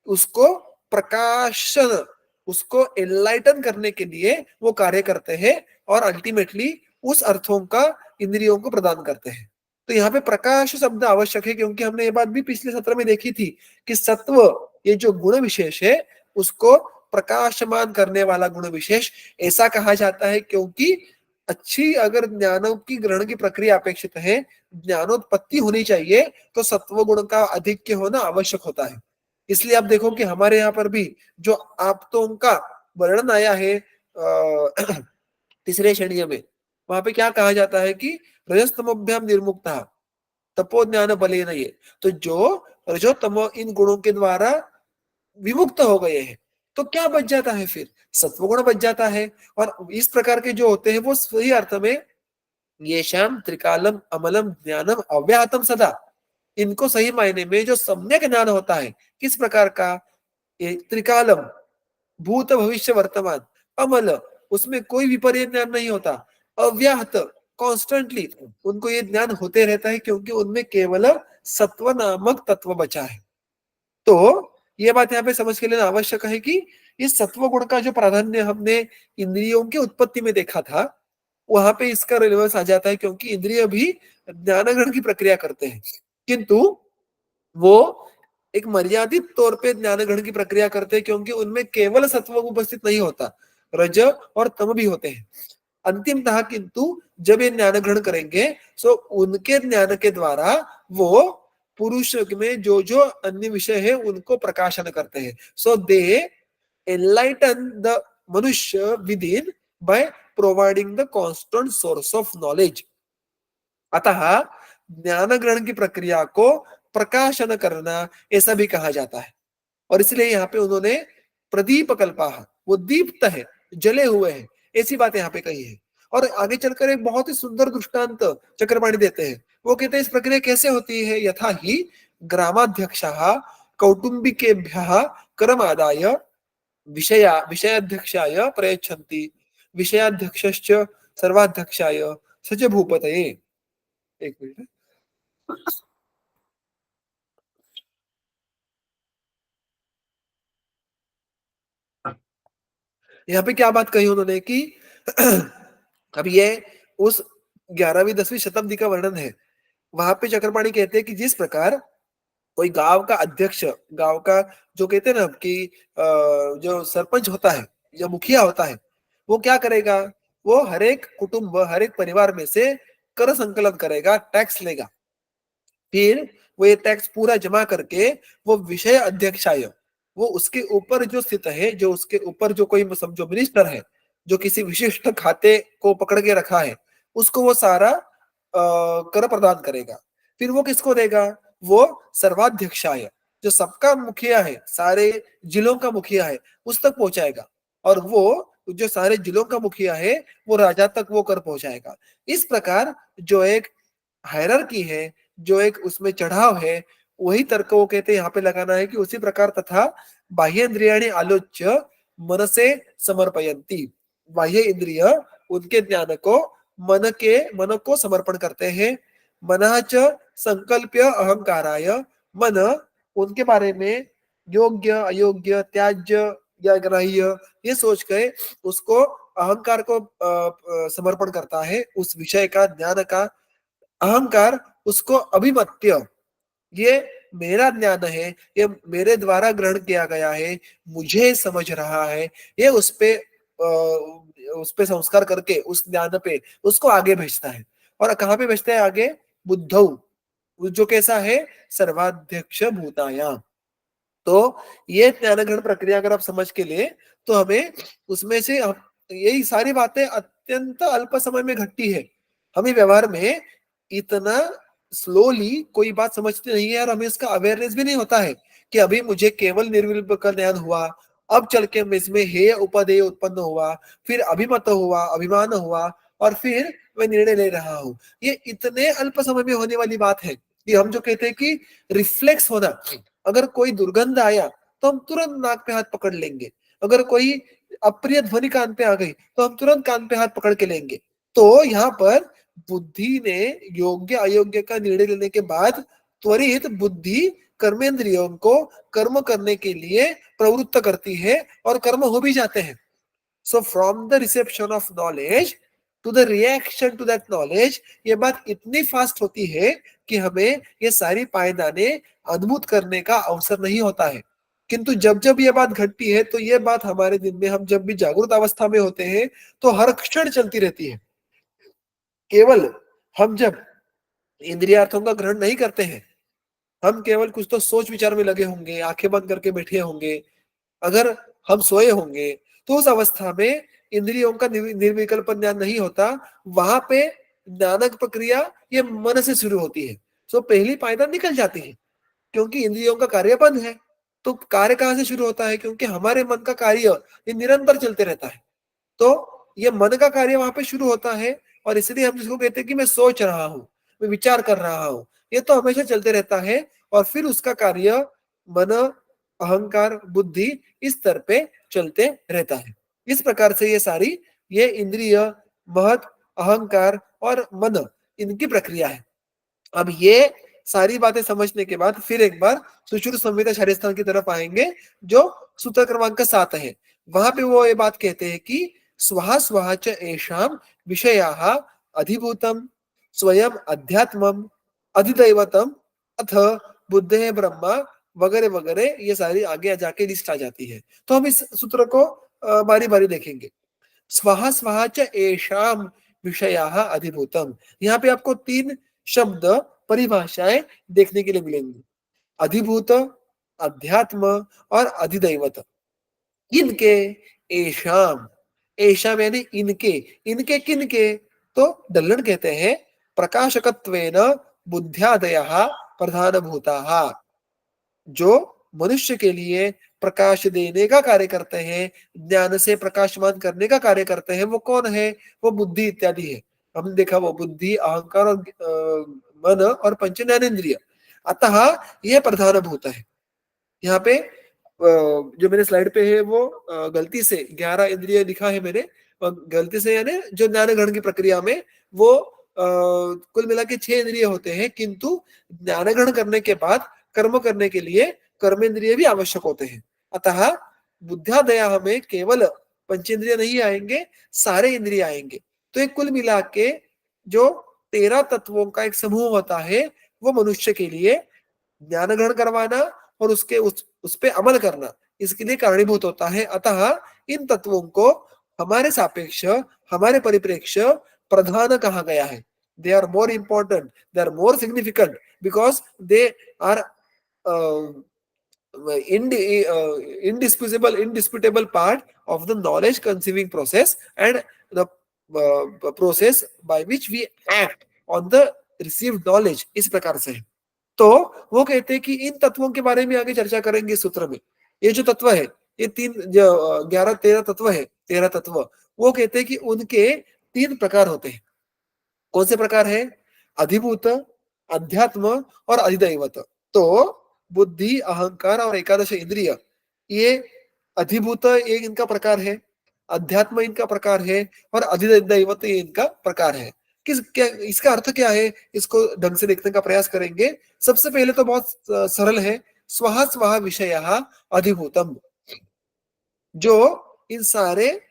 उसको प्रकाशन, उसको एनलाइटन करने के लिए वो कार्य करते हैं और अल्टीमेटली उस अर्थों का इंद्रियों को प्रदान करते हैं। तो यहाँ पे प्रकाश शब्द आवश्यक है, क्योंकि हमने ये बात भी पिछले सत्र में देखी थी कि सत्व, ये जो गुण विशेष है, उसको प्रकाशमान करने वाला गुण विशेष ऐसा कहा जाता है क्योंकि अच्छी अगर ज्ञानों की ग्रहण की प्रक्रिया अपेक्षित है, ज्ञानोत्पत्ति होनी चाहिए, तो सत्व गुण का अधिक्य होना आवश्यक होता है। इसलिए आप देखो कि हमारे यहाँ पर भी जो आपतों का वर्णन आया है तीसरे श्रेणी में, वहां पे क्या कहा जाता है कि रजस्तमोभ्याम निर्मुक्ता तपो ज्ञान बले नहीं। तो जो रजोतमो इन गुणों के द्वारा विमुक्त हो गए हैं, तो क्या बच जाता है फिर? सत्वगुण बच जाता है। और इस प्रकार के जो होते हैं वो सही अर्थ में ये श्याम त्रिकालम अमलम ज्ञानम अव्याहतम सदा, इनको सही मायने में जो सम्यक ज्ञान होता है, किस प्रकार का? ये त्रिकालम, भूत भविष्य वर्तमान, अमल, उसमें कोई विपरीत ज्ञान नहीं होता, अव्याहत, कॉन्स्टेंटली उनको ये ज्ञान होते रहता है, क्योंकि उनमें केवल सत्व नामक तत्व बचा है। तो ये बात यहाँ पे समझ के लेना आवश्यक है कि इस सत्व गुण का जो प्राधान्य हमने इंद्रियों की उत्पत्ति में देखा था, वहां पे इसका रिलेवेंस आ जाता है, क्योंकि इंद्रिय भी ज्ञान ग्रहण की प्रक्रिया करते हैं, किंतु वो एक मर्यादित तौर पे ज्ञान ग्रहण की प्रक्रिया करते हैं, क्योंकि उनमें केवल सत्व उपस्थित नहीं होता, रज और तम भी होते हैं। अंतिमतः किंतु जब ये ज्ञान ग्रहण करेंगे, सो उनके ज्ञान के द्वारा वो पुरुष में जो जो अन्य विषय है उनको प्रकाशन करते हैं। सो दे एनलाइटन द मनुष्य with in by providing the constant source of knowledge. अतः ज्ञान ग्रहण की प्रक्रिया को प्रकाशन करना ऐसा भी कहा जाता है। और इसलिए यहाँ पे उन्होंने प्रदीप कल्पाह, वो दीप्त है, जले हुए हैं, ऐसी बात यहाँ पे कही है। और आगे चलकर एक बहुत ही सुंदर दृष्टांत चक्रपाणी देते हैं। वो कहते हैं इस प्रक्रिया कैसे होती है? यथा ही ग्रामाध्यक्षः कौटुंबिकेभ्यः कर्म आदाय विषयाध्यक्षाय प्रयच्छन्ति, विषयाध्यक्षश्च सर्वाध्यक्षाय सच भूपतये। एक मिनट, यहाँ पे क्या बात कही उन्होंने कि अब ये उस 11वीं 10वीं शताब्दी का वर्णन है। वहां पे चक्रपाणी कहते हैं कि जिस प्रकार कोई गांव का अध्यक्ष, गांव का जो कहते हैं ना कि जो सरपंच होता है या मुखिया होता है, वो क्या करेगा? वो हर एक कुटुंब, हर एक परिवार में से कर संकलन करेगा, टैक्स लेगा। फिर वो ये टैक्स पूरा जमा करके वो विषय अध्यक्षाय, वो उसके ऊपर जो स्थित है, जो उसके ऊपर जो कोई समझो मिनिस्टर है, जो किसी विशिष्ट खाते को पकड़ के रखा है, उसको वो सारा कर प्रदान करेगा। फिर वो किसको देगा? वो सर्वाध्यक्षाय, जो सबका मुखिया है, सारे जिलों का मुखिया है, उस तक पहुंचाएगा। और वो जो सारे जिलों का मुखिया है, वो राजा तक वो कर पहुंचाएगा। इस प्रकार जो एक हायरार्की है, जो एक उसमें चढ़ाव है, वही तर्क वो कहते हैं यहाँ पे लगाना है कि उसी प्रकार तथा बाह्य इंद्रियाणि आलोच्य मन से समर्पयन्ति, बाह्य इंद्रिय उनके ज्ञान को मन को समर्पण करते हैं। मनः च संकल्प्य अहंकाराय, मन उनके बारे में योग्य अयोग्य त्याज्य या ग्राह्य ये सोच के उसको अहंकार को समर्पण करता है, उस विषय का, ज्ञान का। अहंकार उसको अभिमत्य, ये मेरा ज्ञान है, ये मेरे द्वारा ग्रहण किया गया है, मुझे समझ रहा है, ये उस पे उस पे संस्कार करके उस ज्ञान पे उसको आगे भेजता है। और कहाँ पे भेजता है आगे? बुद्धौ, जो कैसा है? सर्वाध्यक्ष भूतायाम। तो ये ज्ञान ग्रहण प्रक्रिया अगर आप समझ के लिए, तो हमें उसमें से यही सारी बातें अत्यंत अल्प समय में घटती है। हमें व्यवहार में इतना स्लोली कोई बात समझते नहीं है, और हमें इसका अवेयरनेस भी नहीं होता है कि अभी मुझे केवल निर्विकल्प का ज्ञान हुआ, अब चल के इसमें हेय उपदेय उत्पन्न हुआ, फिर अभिमत हुआ, अभिमान हुआ, और फिर मैं निर्णय ले रहा हूँ। ये इतने अल्प समय में होने वाली बात है कि हम जो कहते हैं कि रिफ्लेक्स होना, अगर कोई दुर्गंध आया तो हम तुरंत नाक पे हाथ पकड़ लेंगे, अगर कोई अप्रिय ध्वनि कान पे आ गई तो हम तुरंत कान पे हाथ पकड़ के लेंगे। तो यहाँ पर बुद्धि ने योग्य अयोग्य का निर्णय लेने के बाद त्वरित बुद्धि कर्मेंद्रियों को कर्म करने के लिए प्रवृत्त करती है, और कर्म हो भी जाते हैं। So from the reception of knowledge to the reaction to that knowledge, ये बात इतनी फास्ट होती है कि हमें ये सारी पायदाने अद्भुत करने का अवसर नहीं होता है। किंतु जब जब ये बात घटती है, तो ये बात हमारे दिन में, हम जब भी जागृत अवस्था में होते हैं, तो हर क्षण चलती रहती है। केवल हम जब इंद्रियार्थों का ग्रहण नहीं करते हैं, हम केवल कुछ तो सोच विचार में लगे होंगे, आंखें बंद करके बैठे होंगे, अगर हम सोए होंगे, तो उस अवस्था में इंद्रियों का निर्विकल्प ज्ञान नहीं होता। वहां पे ज्ञानक प्रक्रिया ये मन से शुरू होती है। सो पहली पायदान निकल जाती है, क्योंकि इंद्रियों का कार्य बंद है। तो कार्य कहाँ से शुरू होता है? क्योंकि हमारे मन का कार्य ये निरंतर चलते रहता है। तो ये मन का कार्य वहां पे शुरू होता है, और इसलिए हम जिसको कहते हैं कि मैं सोच रहा हूँ, मैं विचार कर रहा हूँ, ये तो हमेशा चलते रहता है। और फिर उसका कार्य मन, अहंकार, बुद्धि इस स्तर पे चलते रहता है। इस प्रकार से ये सारी, ये इंद्रिय, महत, अहंकार और मन, इनकी प्रक्रिया है। अब ये सारी बातें समझने के बाद फिर एक बार सुश्रुत संहिता शारीर स्थान की तरफ आएंगे, जो सूत्र क्रमांक 7 है। वहां पे वो ये बात कहते हैं कि स्वहा स्वहा च एषाम विषयाः अधिभूतम स्वयं अध्यात्मम अधिदैवतम अथ बुद्धे ब्रह्मा वगैरह वगैरह, ये सारी आगे जाके लिस्ट आ जाती है। तो हम इस सूत्र को बारी बारी देखेंगे। स्वहा स्वहा च एषाम विषयाः अधिभूतम, यहाँ पे आपको 3 शब्द, परिभाषाएं देखने के लिए मिलेंगी। अधिभूत, अध्यात्म और अधिदैवत। इनके, एशाम, एशाम यानी इनके, इनके किनके? तो डल्लन कहते हैं प्रकाशकत्वेन बुद्ध्यादयः प्रधानभूताः, जो मनुष्य के लिए प्रकाश देने का कार्य करते हैं, ज्ञान से प्रकाशमान करने का कार्य करते हैं, वो कौन है? वो बुद्धि इत्यादि है। हमने देखा वो बुद्धि, अहंकार और मन और पंच ज्ञानेन्द्रिय। अतः यह प्रधान भूत है। यहाँ पे जो मेरे स्लाइड पे है वो गलती से 11 इंद्रिय लिखा है मैंने, गलती से, यानी जो ज्ञान ग्रहण की प्रक्रिया में वो कुल मिला के 6 इंद्रिय होते हैं, किंतु ज्ञान ग्रहण करने के बाद कर्म करने के लिए कर्मेंद्रिय भी आवश्यक होते हैं। अतः बुद्ध्यादया हमें केवल पंचेंद्रिय नहीं आएंगे, सारे इंद्रिय आएंगे। तो एक कुल मिला के जो 13 तत्वों का एक समूह होता है, वो मनुष्य के लिए ज्ञान ग्रहण करवाना और उसके उस पे अमल करना, इसके लिए कारणीभूत होता है। अतः इन तत्वों को हमारे सापेक्ष, हमारे परिप्रेक्ष्य प्रधान कहा गया है। They are more important, they are more significant, because they are indisputable part of the knowledge conceiving process, and the process by which we act on the received knowledge, इस प्रकार से है। तो वो कहते हैं कि इन तत्वों के बारे में आगे चर्चा करेंगे इस सूत्र में। ये जो तत्व है, ये 11 13 तत्व है, 13 तत्व, वो कहते हैं कि उनके 3 प्रकार होते हैं। कौन से प्रकार है? अधिभूत, अध्यात्म और अधिदैवत। तो बुद्धि, अहंकार और एकादश इंद्रिय, ये अधिभूत एक इनका प्रकार है, अध्यात्म इनका प्रकार है, और अधिदैवत ये इनका प्रकार है। क्या इसका अर्थ क्या है? इसको ढंग से देखने का प्रयास करेंगे। सबसे पहले तो बहुत सरल है, स्वहा स्वहा विषयः अधिभूतम, जो इन सारे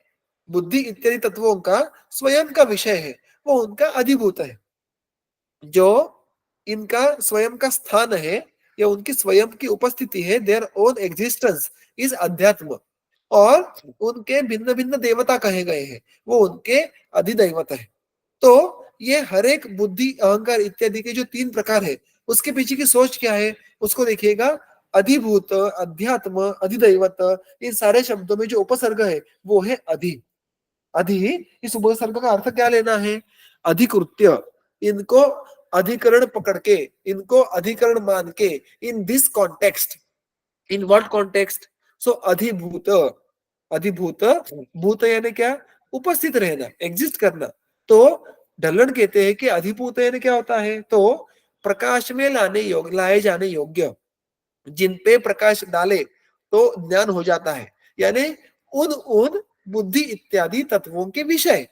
बुद्धि इत्यादि तत्वों का स्वयं का विषय है, वो उनका अधिभूत है। जो इनका स्वयं का स्थान है, या उनकी स्वयं की उपस्थिति है, देयर ओन एग्जिस्टेंस इज अध्यात्म। और उनके भिन्न भिन्न देवता कहे गए हैं, वो उनके अधिदैवत है। तो ये हर एक बुद्धि अहंकार इत्यादि के जो 3 प्रकार है, उसके पीछे की सोच क्या है, उसको देखिएगा। अधिभूत, अध्यात्म, अधिदैवत, इन सारे शब्दों में जो उपसर्ग है वो है अधि। अधि, इस उपसर्ग का अर्थ क्या लेना है? अधिकृत्य, इनको अधिकरण पकड़ के, इनको अधिकरण मान के, in this context, in what context? So अधिभूत, अधिभूत, भूत यानी क्या? उपस्थित रहना, एग्जिस्ट करना। तो ढल्लन कहते हैं कि अधिभूत यानी क्या होता है? तो प्रकाश में लाने योग्य, लाए जाने योग्य, जिन पे प्रकाश डाले तो ज्ञान हो जाता है, यानी उन उन बुद्धि इत्यादि तत्वों के विषय।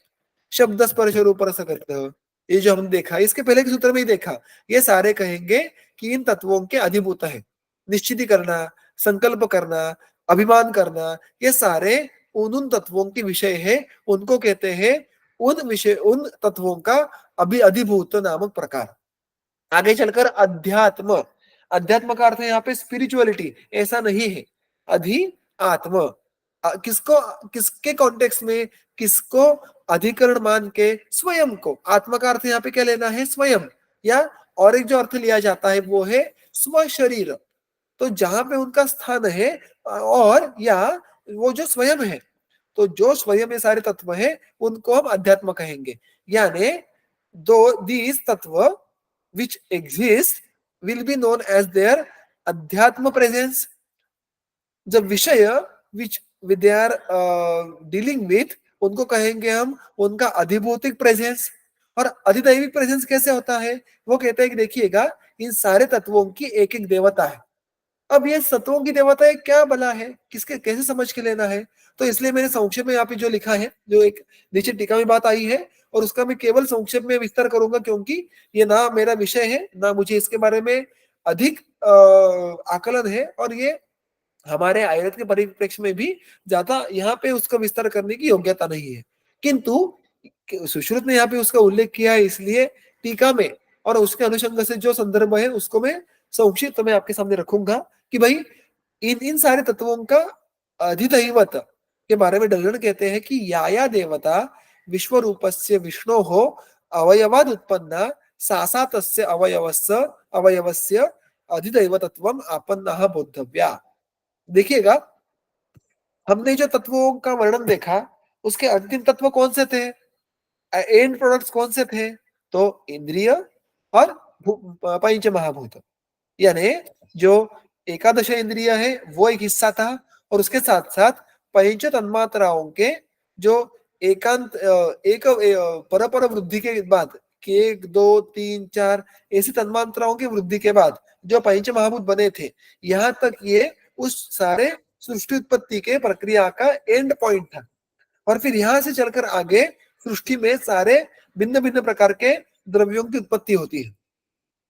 शब्द स्पर्श रूप रस गंध, ये जो हमने देखा, इसके पहले के सूत्र में ही देखा, ये सारे कहेंगे कि इन तत्वों के अधिभूत है। निश्चित करना, संकल्प करना, अभिमान करना, ये सारे उन उन तत्वों के विषय है, उनको कहते हैं उन विषय, उन तत्वों का अधिभूत नामक प्रकार। आगे चलकर अध्यात्म, अध्यात्म का अर्थ है यहाँ पे स्पिरिचुअलिटी, ऐसा नहीं है। अधि आत्म, किसको, किसके कॉन्टेक्स्ट में, किसको अधिकरण मान के? स्वयं को। आत्मा का अर्थ यहाँ पे क्या लेना है? स्वयं, या और एक जो अर्थ लिया जाता है वो है स्व शरीर। तो जहां पे उनका स्थान है, और या वो जो स्वयं है, तो जो स्वयं में सारे तत्व है उनको हम अध्यात्म कहेंगे। यानी दो दीज तत्व which exist will be known as their अध्यात्म प्रेजेंस। जब विषय which they are dealing with, उनको कहेंगे हम उनका अधिभौतिक प्रेजेंस। और अधिदैविक प्रेजेंस कैसे होता है? वो कहते हैं कि देखिएगा, इन सारे तत्वों की एक एक देवता है। अब ये तत्वों की देवता है क्या भला है, किसके, कैसे समझ के लेना है? तो इसलिए मैंने संक्षेप में यहाँ पे जो लिखा है, जो एक नीचे टीका में बात आई है, और उसका मैं केवल संक्षेप में विस्तार करूंगा, क्योंकि ये ना मेरा विषय है, ना मुझे इसके बारे में अधिक आकलन है, और ये हमारे आयत के परिप्रेक्ष्य में भी ज्यादा यहाँ पे उसका विस्तार करने की योग्यता नहीं है। किंतु सुश्रुत ने यहाँ पे उसका उल्लेख किया है, इसलिए टीका में और उसके अनुषंग से जो संदर्भ है उसको मैं संक्षिप्त में आपके सामने रखूंगा, कि भाई इन इन सारे तत्वों का अधिदैवत के बारे में डल्लन कहते हैं कि या देवता विश्व रूपस्य विष्णो हो अवयवाद उत्पन्ना सासा तस्य अवयवस्य अधिदैवतत्वम आपन्नः बोद्धव्या। देखिएगा, हमने जो तत्वों का वर्णन देखा, उसके अंतिम तत्व कौन से थे? एंड प्रोडक्ट्स कौन से थे? तो इंद्रिय और पंच महाभूत, यानी जो एकादश इंद्रिय है वो एक हिस्सा था, और उसके साथ साथ पंच तन्मात्राओं के जो एकांत एक परपर वृद्धि के बाद, कि 1 2 3 4 ऐसी तन्मात्राओं की वृद्धि के बाद जो पंच महाभूत बने थे, यहाँ तक ये उस सारे सृष्टि उत्पत्ति के प्रक्रिया का एंड पॉइंट था। और फिर यहाँ से चलकर आगे सृष्टि में सारे भिन्न भिन्न प्रकार के द्रव्यों की उत्पत्ति होती है।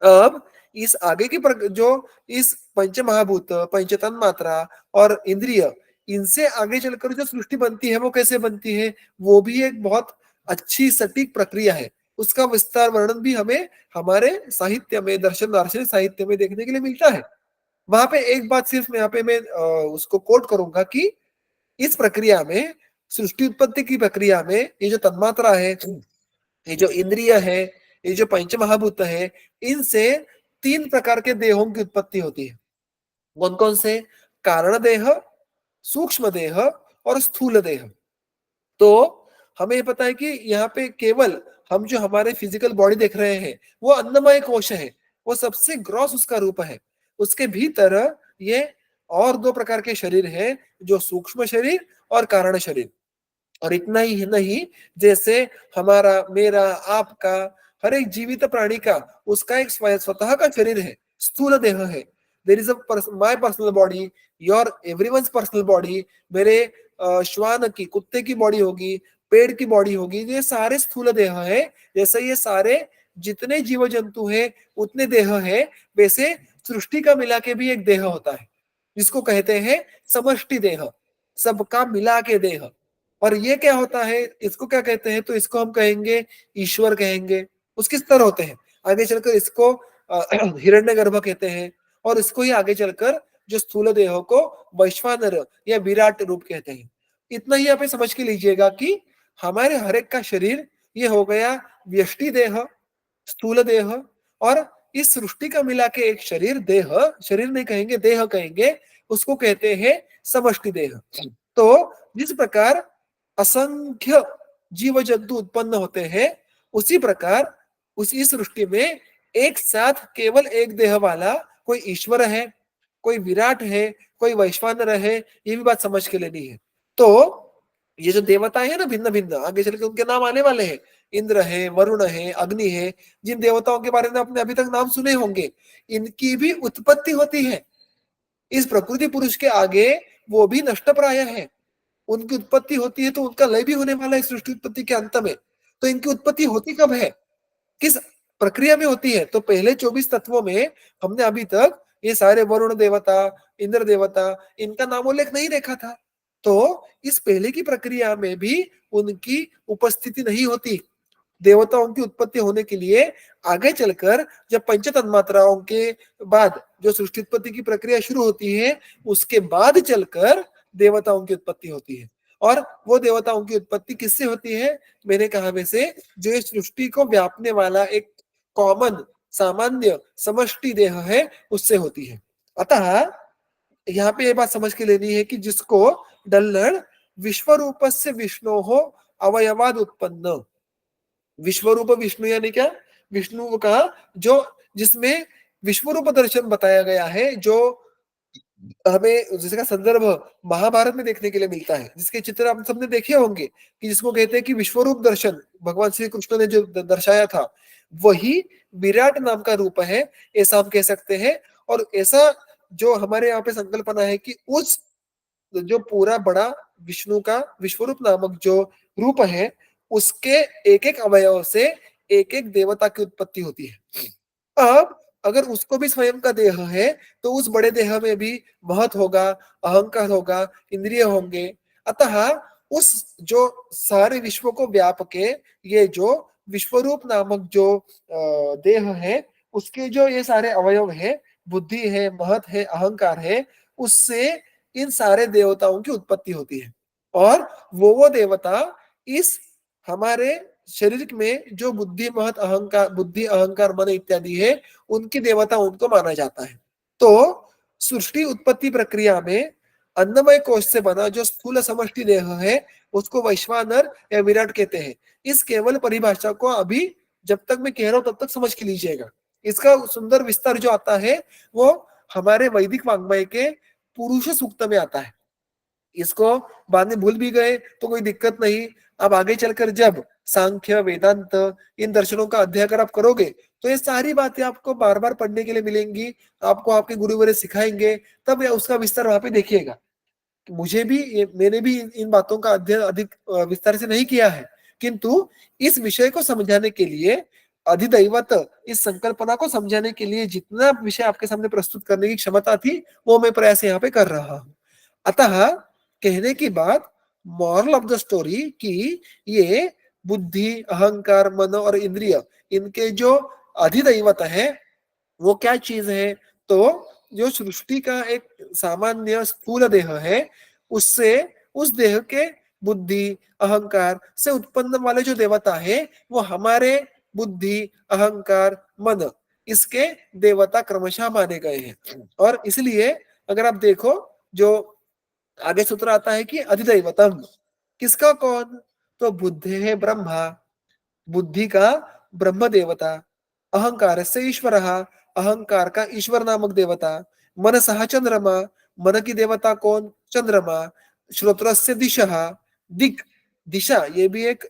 अब इस आगे की जो इस पंच महाभूत, पंच तन्मात्रा और इंद्रिय, इनसे आगे चलकर जो सृष्टि बनती है वो कैसे बनती है, वो भी एक बहुत अच्छी सटीक प्रक्रिया है। उसका विस्तार वर्णन भी हमें हमारे साहित्य में, दर्शन दार्शनिक साहित्य में देखने के लिए मिलता है। वहां पे एक बात सिर्फ यहाँ पे मैं उसको कोट करूंगा कि इस प्रक्रिया में, सृष्टि उत्पत्ति की प्रक्रिया में, ये जो तन्मात्रा है, ये जो इंद्रिय है, ये जो पंच महाभूत है, इनसे 3 प्रकार के देहों की उत्पत्ति होती है। कौन कौन से? कारण देह, सूक्ष्म देह और स्थूल देह। तो हमें पता है कि यहाँ पे केवल हम जो हमारे फिजिकल बॉडी देख रहे हैं वो अन्नमय कोश है, वो सबसे ग्रॉस उसका रूप है। उसके भीतर ये और 2 प्रकार के शरीर है, जो सूक्ष्म शरीर और कारण शरीर। और इतना ही नहीं, जैसे हमारा, मेरा, आपका, हर एक जीवित प्राणी का उसका एक स्वतः का शरीर है, स्थूल देह है। There is my personal body, your everyone's personal body. मेरे श्वान की, कुत्ते की बॉडी होगी, पेड़ की बॉडी होगी, ये सारे स्थूल देह है। जैसे ये सारे जितने जीव जंतु है उतने देह है, वैसे सृष्टि का मिला के भी एक देह होता है, जिसको कहते हैं समष्टि देह, सबका मिला के देह। और ये क्या होता है, इसको क्या कहते हैं? तो इसको हम कहेंगे ईश्वर कहेंगे। उसके स्तर होते हैं, आगे चलकर इसको हिरण्यगर्भ कहते हैं, और इसको ही आगे चलकर जो स्थूल देह को वैश्वानर या विराट रूप कहते हैं। इतना ही आप समझ के लीजिएगा कि हमारे हर एक का शरीर ये हो गया व्यष्टि देह, स्थूल देह, और इस सृष्टि का मिला के एक शरीर, देह, शरीर नहीं कहेंगे देह कहेंगे, उसको कहते हैं समष्टि देह। तो जिस प्रकार असंख्य जीव जंतु उत्पन्न होते हैं, उसी प्रकार उसी सृष्टि में एक साथ केवल एक देह वाला कोई ईश्वर है, कोई विराट है, कोई वैश्वानर है, ये भी बात समझ के लेनी है। तो ये जो देवताएं हैं ना भिन्न भिन्न, आगे चल के उनके नाम आने वाले हैं, इंद्र है, वरुण है, अग्नि है, जिन देवताओं के बारे में आपने अभी तक नाम सुने होंगे, इनकी भी उत्पत्ति होती है इस प्रकृति पुरुष के आगे। वो भी नष्ट प्राय है, उनकी उत्पत्ति होती है तो उनका लय भी होने वाला है सृष्टि उत्पत्ति के अंत में। तो इनकी उत्पत्ति होती कब है, किस प्रक्रिया में होती है? तो पहले 24 तत्वों में हमने अभी तक ये सारे वरुण देवता, इंद्र देवता, इनका नामोल्लेख नहीं देखा था। तो इस पहले की प्रक्रिया में भी उनकी उपस्थिति नहीं होती। देवताओं की उत्पत्ति होने के लिए आगे चलकर जब पंच तन्मात्राओं के बाद जो सृष्टि उत्पत्ति की प्रक्रिया शुरू होती है, उसके बाद चलकर देवताओं की उत्पत्ति होती है। और वो देवताओं की उत्पत्ति किससे होती है? मैंने कहा वैसे जो इस सृष्टि को व्यापने वाला एक कॉमन, सामान्य समष्टि देह है, उससे होती है। अतः यहाँ पे ये बात समझ के लेनी है कि जिसको डल्लड़ विश्वरूपस्य विष्णु हो अवयवाद उत्पन्न, विश्वरूप विष्णु यानी क्या? विष्णु का जो जिसमें विश्वरूप दर्शन बताया गया है, जो हमें जिसका संदर्भ महाभारत में देखने के लिए मिलता है, जिसके चित्र आप सबने देखे होंगे, कि जिसको कहते हैं कि विश्वरूप दर्शन भगवान श्री कृष्ण ने जो दर्शाया था, वही विराट नाम का रूप है, ऐसा हम कह सकते हैं। और ऐसा जो हमारे यहाँ पे संकल्पना है कि उस जो पूरा बड़ा विष्णु का विश्वरूप नामक जो रूप है, उसके एक एक अवयव से एक एक देवता की उत्पत्ति होती है। अब अगर उसको भी स्वयं का देह है, तो उस बड़े देह में भी महत होगा, अहंकार होगा, इंद्रिय होंगे। अतः उस जो सारे विश्व को व्याप के ये जो विश्वरूप नामक जो देह है, उसके जो ये सारे अवयव है, बुद्धि है, महत है, अहंकार है, उससे इन सारे देवताओं की उत्पत्ति होती है। और वो देवता इस हमारे शरीर में जो बुद्धि, महत, अहंकार, बुद्धि, अहंकार, मन इत्यादि है, उनकी देवता उनको माना जाता है। तो सृष्टि उत्पत्ति प्रक्रिया में अन्नमय कोश से बना जो स्थूल समष्टि देह है, उसको वैश्वानर या विराट कहते हैं। इस केवल परिभाषा को अभी जब तक मैं कह रहा हूं तब तक समझ के लीजिएगा। इसका सुंदर विस्तार जो आता है वो हमारे वैदिक वाङ्मय के पुरुष सूक्त में आता है। इसको बाद में भूल भी गए तो कोई दिक्कत नहीं। अब आगे चलकर जब सांख्य, वेदांत, इन दर्शनों का अध्ययन अगर आप करोगे, तो ये सारी बातें आपको बार बार पढ़ने के लिए मिलेंगी, आपको आपके गुरुवर सिखाएंगे, तब उसका विस्तार वहां पे देखिएगा। मुझे भी मैंने भी इन बातों का अध्ययन अधिक विस्तार से नहीं किया है, किंतु इस विषय को समझाने के लिए, अधिदैवत इस संकल्पना को समझाने के लिए जितना विषय आपके सामने प्रस्तुत करने की क्षमता थी, वो मैं प्रयास यहाँ पे कर रहा हूँ। अतः कहने की बात, मॉरल ऑफ द स्टोरी, कि ये बुद्धि, अहंकार, मन और इंद्रिय, इनके जो अधिदैवत है वो क्या चीज है? तो जो सृष्टि का एक सामान्य स्थूल देह है, उससे उस देह के बुद्धि, अहंकार से उत्पन्न वाले जो देवता है, वो हमारे बुद्धि, अहंकार, मन, इसके देवता क्रमशः माने गए हैं। और इसलिए अगर आप देखो, जो आगे सूत्र आता है कि अधिदैवतम, किसका? कौन? तो बुद्धि है ब्रह्मा, बुद्धि का ब्रह्म देवता, अहंकार से ईश्वर, अहंकार का ईश्वर नामक देवता, मन सह चंद्रमा, मन की देवता कौन? चंद्रमा, श्रोत्र से दिशा, दिक, दिशा ये भी एक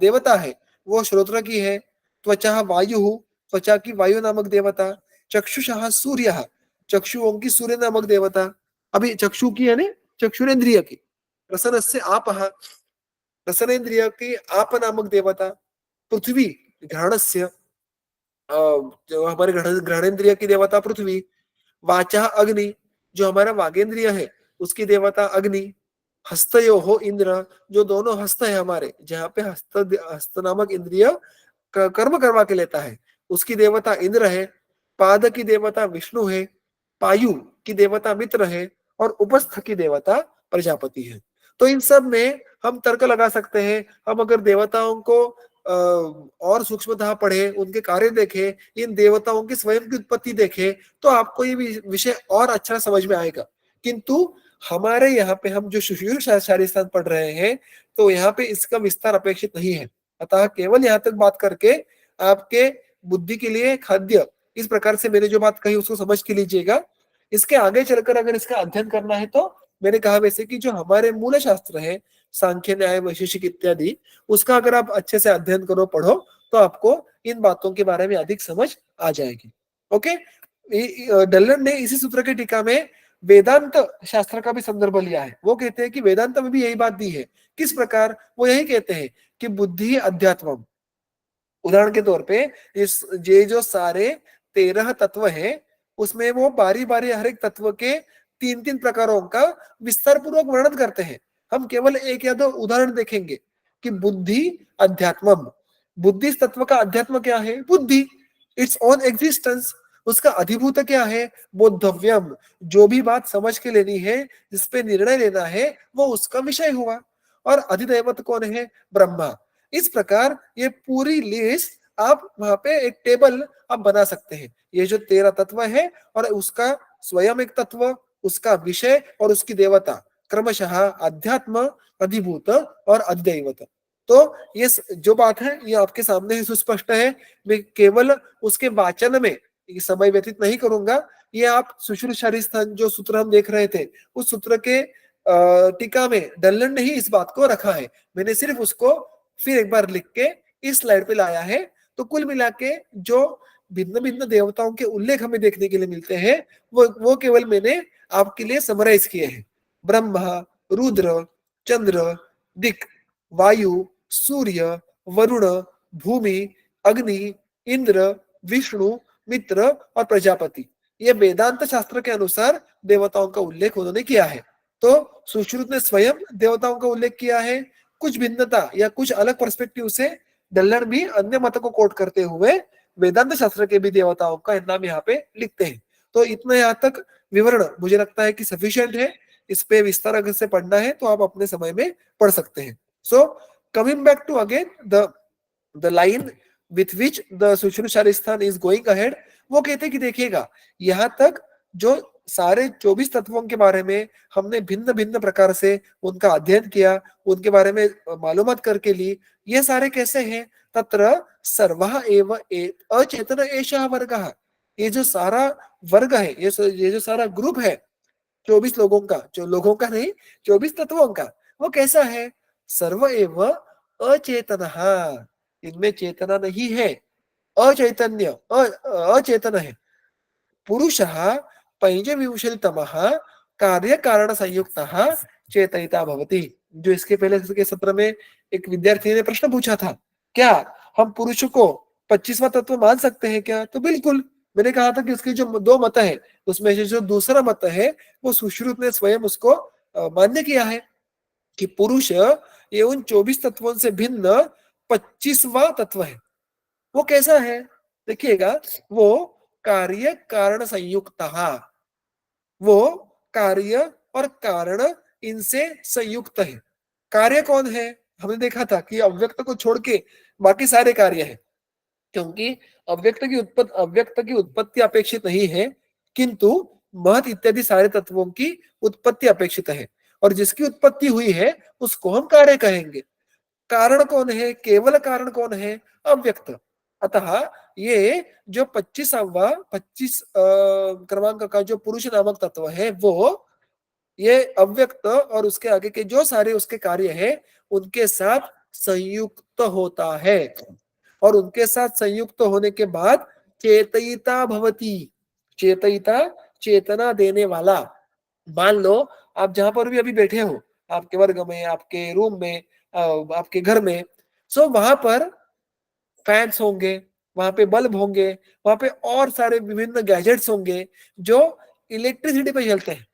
देवता है, वो श्रोत्र की है। त्वचा वायु, त्वचा की वायु नामक देवता, चक्षुषः सूर्य, चक्षुओं की सूर्य नामक देवता। अभी चक्षु की है ना, चक्षुरेंद्रिय की, रसन से आप, रसनेन्द्रिय की आप नामक देवता, पृथ्वी घ्राणस्य, जो हमारे घ्राणेन्द्रिय की देवता पृथ्वी, वाचा अग्नि, जो हमारा वागेंद्रिय है उसकी देवता अग्नि, हस्तयो हो इंद्र, जो दोनों हस्त है हमारे, जहाँ पे हस्त हस्त नामक इंद्रिय कर्म करवा के लेता है, उसकी देवता इंद्र है। पाद की देवता विष्णु है। पायु की देवता मित्र है और उपस्थ की देवता प्रजापति है। तो इन सब में हम तर्क लगा सकते हैं। हम अगर देवताओं को और सूक्ष्मतः पढ़े, उनके कार्य देखे, इन देवताओं की स्वयं की उत्पत्ति देखे, तो आपको ये विषय और अच्छा समझ में आएगा। किंतु हमारे यहाँ पे हम जो सुषुम्ना शारीस्थान पढ़ रहे हैं, तो यहाँ पे इसका विस्तार अपेक्षित नहीं है। अतः केवल यहाँ तक बात करके आपके बुद्धि के लिए खाद्य, इस प्रकार से मैंने जो बात कही उसको समझ के लीजिएगा। इसके आगे चलकर अगर इसका अध्ययन करना है तो मैंने कहा वैसे कि जो हमारे मूल शास्त्र है, सांख्य, न्याय, वैशेषिक इत्यादि, उसका अगर आप अच्छे से अध्ययन करो, पढ़ो, तो आपको इन बातों के बारे में अधिक समझ आ जाएगी। ओके, डल्लन ने इसी सूत्र की टीका में वेदांत शास्त्र का भी संदर्भ लिया है। वो कहते हैं कि वेदांत में भी यही बात दी है। किस प्रकार? वो यही कहते हैं कि बुद्धि अध्यात्म, उदाहरण के तौर पे इस ये जो सारे 13 तत्व हैं, उसमें वो बारी बारी हर एक तत्व के 3-3 प्रकारों का विस्तार पूर्वक वर्णन करते हैं। हम केवल एक या दो उदाहरण देखेंगे कि बुद्धि अध्यात्मम, बुद्धि तत्व का अध्यात्म क्या है? बुद्धि, इट्स ओन एग्जिस्टेंस। उसका अधिभूत क्या है? बोद्धव्यम, जो भी बात समझ के लेनी है, जिसपे निर्णय लेना है, वो उसका विषय हुआ। और अधिदैवत कौन है? ब्रह्मा। इस प्रकार ये पूरी लिस्ट आप वहां पे एक टेबल आप बना सकते हैं। ये जो 13 तत्व है और उसका स्वयं एक तत्व, उसका विषय और उसकी देवता, क्रमशः अध्यात्म, अधिभूत और अधिदैवत। तो ये जो बात है ये आपके सामने ही सुस्पष्ट है। मैं केवल उसके वाचन में समय व्यतीत नहीं करूंगा। ये आप सुश्रुत शारीस्थान जो सूत्र हम देख रहे थे, उस सूत्र के टीका में डल्लन ने ही इस बात को रखा है। मैंने सिर्फ उसको फिर एक बार लिख के इस स्लाइड पे लाया है। तो कुल मिला के जो भिन्न भिन्न देवताओं के उल्लेख हमें देखने के लिए मिलते हैं, वो केवल मैंने आपके लिए समराइज किए हैं। ब्रह्मा, रुद्र, चंद्र, दिक, वायु, सूर्य, वरुण, भूमि, अग्नि, इंद्र, विष्णु, मित्र और प्रजापति, ये वेदांत शास्त्र के अनुसार देवताओं का उल्लेख उन्होंने किया है। तो सुश्रुत ने स्वयं देवताओं का उल्लेख किया है। कुछ भिन्नता या कुछ अलग पर्सपेक्टिव से डल्लन भी अन्य मत को कोट करते हुए वेदांत शास्त्र के भी देवताओं का नाम यहाँ पे लिखते हैं। तो इतना यहाँ तक विवरण मुझे लगता है कि सफिशिएंट है। इस पे विस्तार अगर से पढ़ना है तो आप अपने समय में पढ़ सकते हैं। So coming back to again the line with which the Sushruta Sharirasthana is going ahead, वो कहते हैं कि देखिएगा, यहाँ तक जो सारे 24 तत्वों के बारे में हमने भिन्न भिन्न प्रकार से उनका अध्ययन किया, उनके बारे में मालूमात करके ली। ये सारे कैसे हैं? तत्र सर्वः एव अचेतन एषः वर्गः, ये जो सारा वर्ग है, ये जो सारा ग्रुप है 24 लोगों का, जो लोगों का नहीं, 24 तत्वों का, वो कैसा है? सर्व एव अचेतनः, इनमें चेतना नहीं है, अचैतन्य, अचेतन है। पुरुषः पंचविंशतितमः कार्य कारण संयुक्तः चेतयिता भवति। जो इसके पहले के सत्र में एक विद्यार्थी ने प्रश्न पूछा था, क्या हम पुरुष को 25वां तत्व मान सकते हैं क्या? तो बिल्कुल। मैंने कहा था कि उसकी जो दो मत है, उसमें से जो दूसरा मत है वो सुश्रुत ने स्वयं उसको मान्य किया है कि पुरुष ये उन 24 तत्वों से भिन्न 25वां तत्व है। वो कैसा है? देखिएगा, वो कार्य कारण संयुक्त, वो कार्य और कारण इनसे संयुक्त है। कार्य कौन है? हमने देखा था कि अव्यक्त को छोड़ के बाकी सारे कार्य हैं, क्योंकि अव्यक्त की उत्पत्ति अपेक्षित नहीं है, किंतु महत इत्यादि सारे तत्वों की उत्पत्ति अपेक्षित है, और जिसकी उत्पत्ति हुई है उसको हम कार्य कहेंगे। कारण कौन है? केवल कारण कौन है? अव्यक्त। अतः ये जो 25 क्रमांक का जो पुरुष नामक तत्व है, वो ये अव्यक्त और उसके आगे के जो सारे उसके कार्य है उनके साथ संयुक्त होता है, और उनके साथ संयुक्त होने के बाद चेतयिता भवति, चेतयिता चेतना देने वाला। मान लो आप जहां पर भी अभी बैठे हो, आपके वर्ग में, आपके रूम में, आपके घर में, सो वहां पर फैंस होंगे, वहां पे बल्ब होंगे, वहां पे और सारे विभिन्न गैजेट्स होंगे जो इलेक्ट्रिसिटी पे चलते हैं।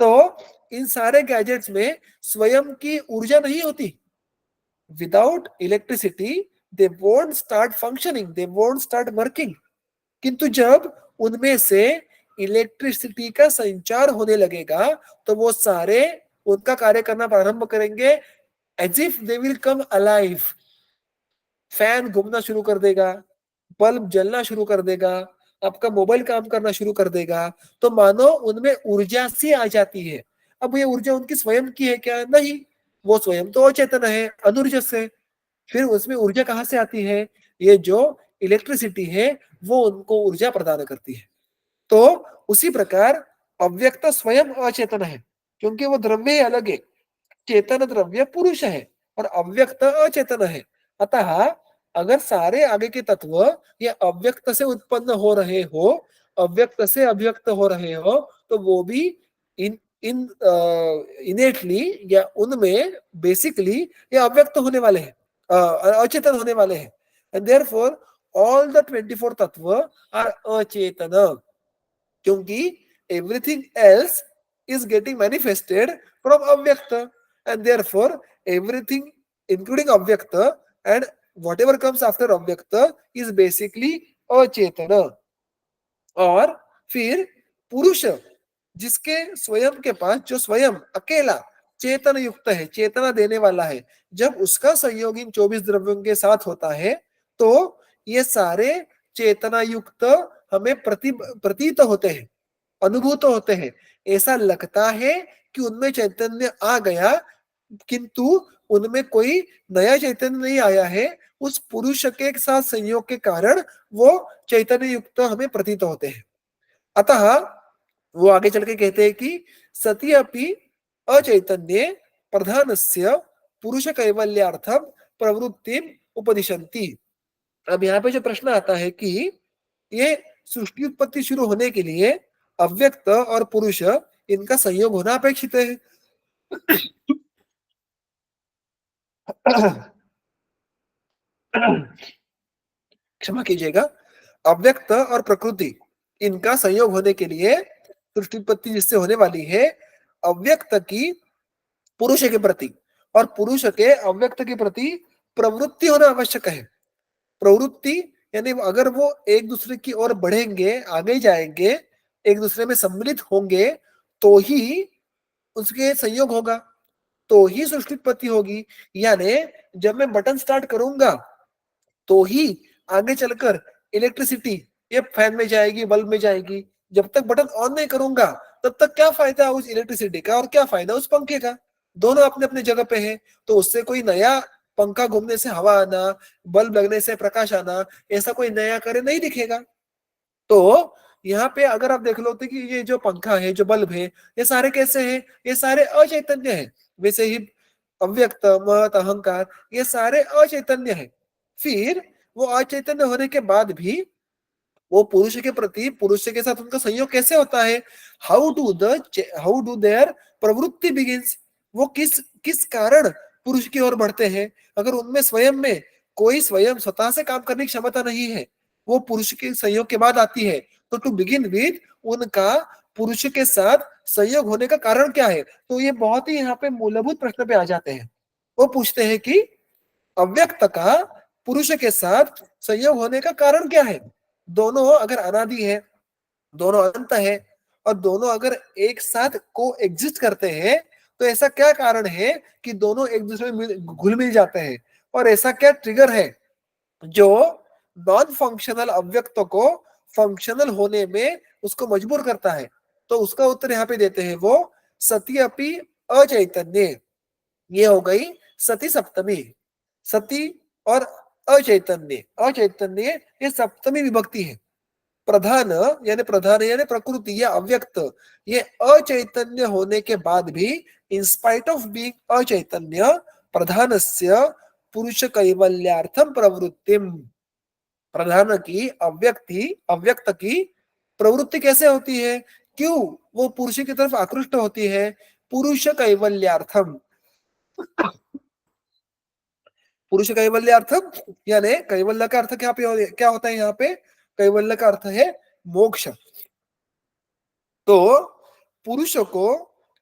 तो इन सारे गैजेट्स में स्वयं की ऊर्जा नहीं होती। Without electricity they won't start functioning, they won't start working. किंतु जब उनमें से इलेक्ट्रिसिटी का संचार होने लगेगा तो वो सारे उनका कार्य करना प्रारंभ करेंगे as if they will come alive. Fan घूमना शुरू कर देगा, बल्ब जलना शुरू कर देगा, आपका मोबाइल काम करना शुरू कर देगा, तो मानो उनमें ऊर्जा सी आ जाती है। अब ये ऊर्जा उनकी स्वयं की है क्या? नहीं, वो स्वयं तो अचेतन है, अनूर्जा से। फिर उसमें ऊर्जा कहाँ से आती है? ये जो इलेक्ट्रिसिटी है वो उनको ऊर्जा प्रदान करती है। तो उसी प्रकार अव्यक्त स्वयं अचेतन है, क्योंकि वो द्रव्य अलग है। चेतन द्रव्य पुरुष है और अव्यक्त अचेतन है। अतः अगर सारे आगे के तत्व ये अव्यक्त से उत्पन्न हो रहे हो, अव्यक्त से अव्यक्त हो रहे हो, तो वो भी इन इन इनेटली या उनमें बेसिकली ये अव्यक्त होने वाले हैं, अचेतन होने वाले हैं। एंड देयरफॉर ऑल द 24 तत्व आर अचेतन, क्योंकि everything else is getting manifested from अव्यक्त, and therefore everything including avyakta and whatever comes after avyakta is basically अचेतन। और फिर पुरुष जिसके स्वयं के पास, जो स्वयं अकेला चेतन युक्त है, चेतना देने वाला है, जब उसका संयोग इन 24 द्रव्यों के साथ होता है तो ये सारे चेतना युक्त हमें प्रतीत होते हैं, अनुभूत होते हैं। ऐसा लगता है कि उनमें चैतन्य आ गया, किंतु उनमें कोई नया चैतन्य नहीं आया है। उस पुरुष के साथ संयोग के कारण वो चैतन्य युक्त हमें प्रतीत होते हैं। अतः वो आगे चल के कहते हैं कि सती अपि अचैतन्ये प्रधानस्य पुरुष कैवल्यार्थम प्रवृत्ति उपदिशन्ति। अब यहाँ पे जो प्रश्न आता है कि ये सृष्टि उत्पत्ति शुरू होने के लिए अव्यक्त और पुरुष इनका संयोग होना अपेक्षित है। क्षमा कीजिएगा, अव्यक्त और प्रकृति इनका संयोग होने के लिए सृष्टि उत्पत्ति जिससे होने वाली है, अव्यक्त की पुरुष के प्रति और पुरुष के अव्यक्त के प्रति प्रवृत्ति होना आवश्यक है। प्रवृत्ति यानी अगर वो एक दूसरे की ओर बढ़ेंगे, आगे जाएंगे, एक दूसरे में सम्मिलित होंगे, तो ही उसके संयोग होगा, तो ही सृष्टि उत्पत्ति होगी। यानी जब मैं बटन स्टार्ट करूंगा तो ही आगे चलकर इलेक्ट्रिसिटी ये फैन में जाएगी, बल्ब में जाएगी। जब तक बटन ऑन नहीं करूंगा तब तक क्या फायदा उस इलेक्ट्रिसिटी का और क्या फायदा उस पंखे का? दोनों अपने अपने जगह पे है, तो उससे कोई नया पंखा घूमने से हवा आना, बल्ब लगने से प्रकाश आना, ऐसा कोई नया कार्य नहीं दिखेगा। तो यहाँ पे अगर आप देख लो तो कि ये जो पंखा है, जो बल्ब है, ये सारे कैसे हैं? ये सारे अचैतन्य है। वैसे ही अव्यक्त, महत, अहंकार, ये सारे अचैतन्य है। फिर वो अचैतन्य होने के बाद भी वो पुरुष के प्रति, पुरुष के साथ उनका संयोग कैसे होता है? हाउ डू देयर प्रवृत्ति बिगिंस? वो किस किस कारण पुरुष की ओर बढ़ते हैं? अगर उनमें स्वयं में कोई स्वयं स्वतः से काम करने की क्षमता नहीं है, वो पुरुष के संयोग के बाद आती है, तो टू बिगिन विद उनका पुरुष के साथ संयोग होने का कारण क्या है? तो ये बहुत ही यहाँ पे मूलभूत प्रश्न पे आ जाते हैं। वो पूछते हैं कि अव्यक्त का पुरुष के साथ संयोग होने का कारण क्या है? दोनों अगर अनादि है, दोनों अनंत है और दोनों अगर एक साथ को एग्जिस्ट करते हैं, तो ऐसा क्या कारण है कि दोनों एक दूसरे में घुल मिल जाते हैं? और ऐसा क्या ट्रिगर है जो नॉन फंक्शनल अव्यक्त को फंक्शनल होने में उसको मजबूर करता है? तो उसका उत्तर यहाँ पे देते हैं वो सती अपि अचैतन्य। ये हो गई सती सप्तमी। सती और अचैतन्य, अचैतन्य ये सप्तमी विभक्ति है। प्रधान यानी प्रकृति या अव्यक्त, ये अचैतन्य होने के बाद भी इन स्पाइट ऑफ बीइंग अचैतन्य प्रधानस्य पुरुष कैवल्यार्थम प्रवृत्तिम, प्रधान की अव्यक्त की प्रवृत्ति कैसे होती है? क्यों वो पुरुष की तरफ आकृष्ट होती है? पुरुष कैवल्यार्थम, पुरुष कैवल्यार्थम यानी कैवल्य का अर्थ क्या होता है यहाँ पे? कैवल्य का अर्थ है मोक्ष। तो पुरुष को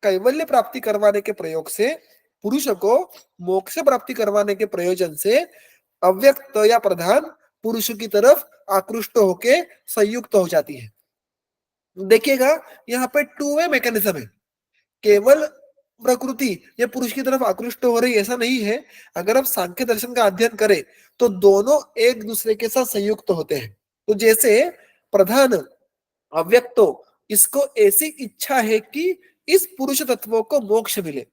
कैवल्य प्राप्ति करवाने के प्रयोग से, पुरुष को मोक्ष प्राप्ति करवाने के प्रयोजन से अव्यक्त या प्रधान पुरुष की तरफ आकृष्ट होके संयुक्त हो जाती है। देखिएगा यहाँ पे टू वे मैकेनिज्म है। केवल प्रकृति ये पुरुष की तरफ आकृष्ट हो रही ऐसा नहीं है। अगर आप सांख्य दर्शन का अध्ययन करें तो दोनों एक दूसरे के साथ संयुक्त होते हैं। तो जैसे प्रधान अव्यक्तो इसको ऐसी इच्छा है कि इस पुरुष तत्वों को मोक्ष मिले।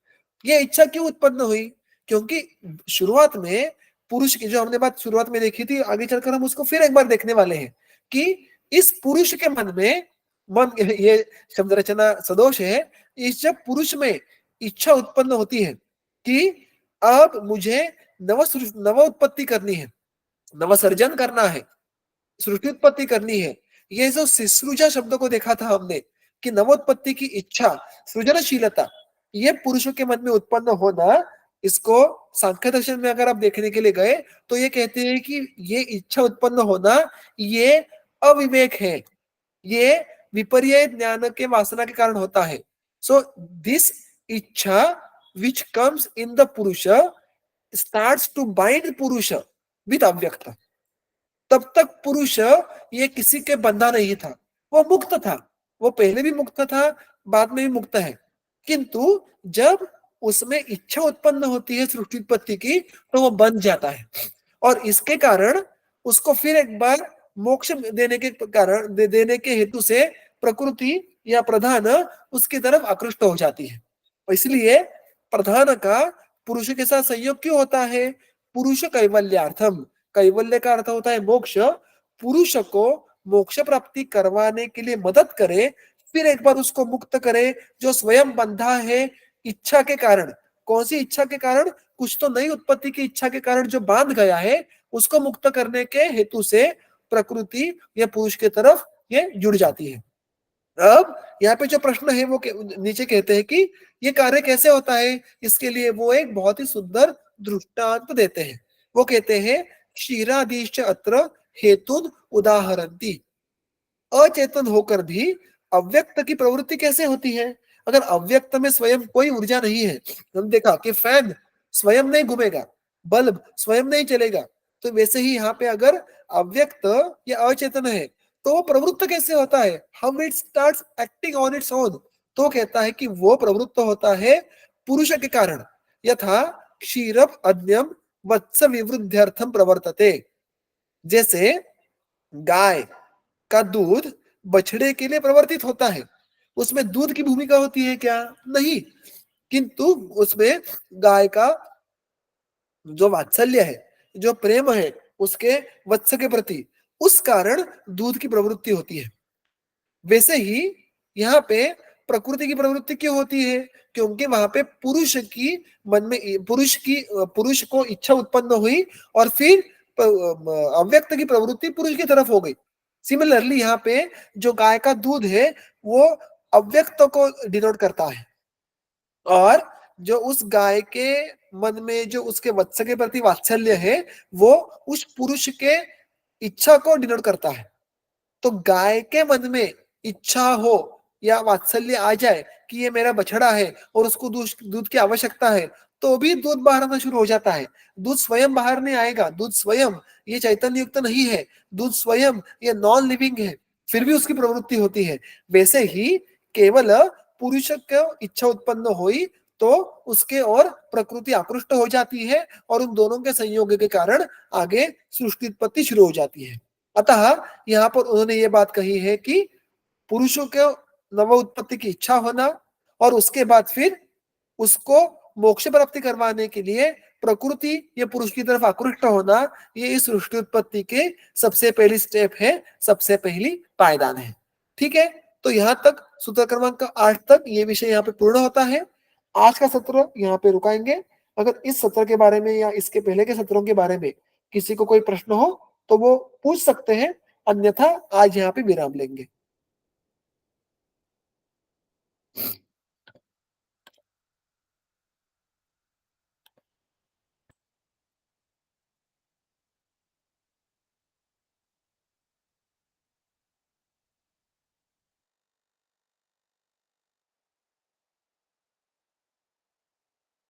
ये इच्छा क्यों उत्पन्न हुई? क्योंकि शुरुआत में पुरुष की जो हमने बात शुरुआत में देखी थी, आगे चलकर हम उसको फिर एक बार देखने वाले हैं कि इस पुरुष के मन में मन ये शब्द रचना सदोष है। इस जब पुरुष में इच्छा उत्पन्न होती है कि अब मुझे नव उत्पत्ति करनी है, नवसर्जन करना है, सृष्टि उत्पत्ति करनी है। ये जो सिसृजा शब्द को देखा था हमने कि नवोत्पत्ति की इच्छा, सृजनशीलता, ये पुरुषों के मन में उत्पन्न होना, इसको सांख्य दर्शन में अगर आप देखने के लिए गए तो ये कहते हैं कि ये इच्छा उत्पन्न होना ये अविवेक है, ये विपर्य ज्ञान के वासना के कारण होता है। सो दिस इच्छा विच कम्स इन द पुरुष स्टार्ट्स टू बाइंड पुरुष विद अव्यक्त। तब तक पुरुष ये किसी के बंधा नहीं था, वो मुक्त था। वो पहले भी मुक्त था, बाद में भी मुक्त है। किंतु जब उसमें इच्छा उत्पन्न होती है सृष्टि उत्पत्ति की तो वो बंध जाता है और इसके कारण उसको फिर एक बार मोक्ष देने के कारण देने के हेतु से प्रकृति या प्रधान उसकी तरफ आकृष्ट हो जाती है। इसलिए प्रधान का पुरुष के साथ संयोग क्यों होता है? पुरुष कैवल्यार्थम, कैवल्य का अर्थ होता है मोक्ष। पुरुष को मोक्ष प्राप्ति करवाने के लिए मदद करे, फिर एक बार उसको मुक्त करे जो स्वयं बंधा है इच्छा के कारण। कौन सी इच्छा के कारण? कुछ तो नई उत्पत्ति की इच्छा के कारण जो बांध गया है उसको मुक्त करने के हेतु से प्रकृति या पुरुष के तरफ ये जुड़ जाती है। अब यहाँ पे जो प्रश्न है वो नीचे कहते हैं कि ये कार्य कैसे होता है, इसके लिए वो एक बहुत ही सुंदर दृष्टांत देते हैं। वो कहते हैं क्षीरादीश्च अत्र हेतुन उदाहरन्ति। अचेतन होकर भी अव्यक्त की प्रवृत्ति कैसे होती है? अगर अव्यक्त में स्वयं कोई ऊर्जा नहीं है, हम देखा कि फैन स्वयं नहीं घूमेगा, बल्ब स्वयं नहीं चलेगा, तो वैसे ही यहाँ पे अगर अव्यक्त या अचेतन है तो वो प्रवृत्त कैसे होता है? How it starts acting on its own. तो कहता है कि वो प्रवृत्त होता है पुरुष के कारण। यथा क्षीरम अद्यम वत्स विवृद्ध्यर्थम प्रवर्तते। जैसे गाय का दूध बछड़े के लिए प्रवर्तित होता है, उसमें दूध की भूमिका होती है क्या? नहीं। किंतु उसमें गाय का जो वात्सल्य है, जो प्रेम है उसके वत्स के प्रति, उस कारण दूध की प्रवृत्ति होती है। वैसे ही यहाँ पे प्रकृति की प्रवृत्ति क्यों होती है? क्योंकि वहां पे पुरुष की मन में पुरुष को इच्छा उत्पन्न हुई और फिर अव्यक्त की प्रवृत्ति पुरुष की तरफ हो गई। सिमिलरली यहाँ पे जो गाय का दूध है वो अव्यक्त को डिनोट करता है और जो उस गाय के मन में जो उसके वत्स के प्रति वात्सल्य है वो उस पुरुष के इच्छा को डिनोट करता है। तो गाय के मन में इच्छा हो या वात्सल्य आ जाए कि ये मेरा बछड़ा है और उसको दूध की आवश्यकता है, तो भी दूध बाहर आना शुरू हो जाता है। दूध स्वयं बाहर नहीं आएगा, दूध स्वयं ये चैतन्य युक्त नहीं है, दूध स्वयं ये नॉन लिविंग है, फिर भी उसकी प्रवृत्ति होती है। वैसे ही केवल पुरुष को इच्छा उत्पन्न हुई तो उसके और प्रकृति आकृष्ट हो जाती है और उन दोनों के संयोग के कारण आगे सृष्टि उत्पत्ति शुरू हो जाती है। अतः यहाँ पर उन्होंने ये बात कही है कि पुरुषों के नव उत्पत्ति की इच्छा होना और उसके बाद फिर उसको मोक्ष प्राप्ति करवाने के लिए प्रकृति या पुरुष की तरफ आकृष्ट होना, ये इस सृष्टि उत्पत्ति के सबसे पहली स्टेप है, सबसे पहली पायदान है। ठीक है, तो यहाँ तक सूत्र क्रमांक 8 तक ये विषय यहाँ पे पूर्ण होता है। आज का सत्र यहाँ पे रुकाएंगे। अगर इस सत्र के बारे में या इसके पहले के सत्रों के बारे में किसी को कोई प्रश्न हो तो वो पूछ सकते हैं, अन्यथा आज यहाँ पे विराम लेंगे।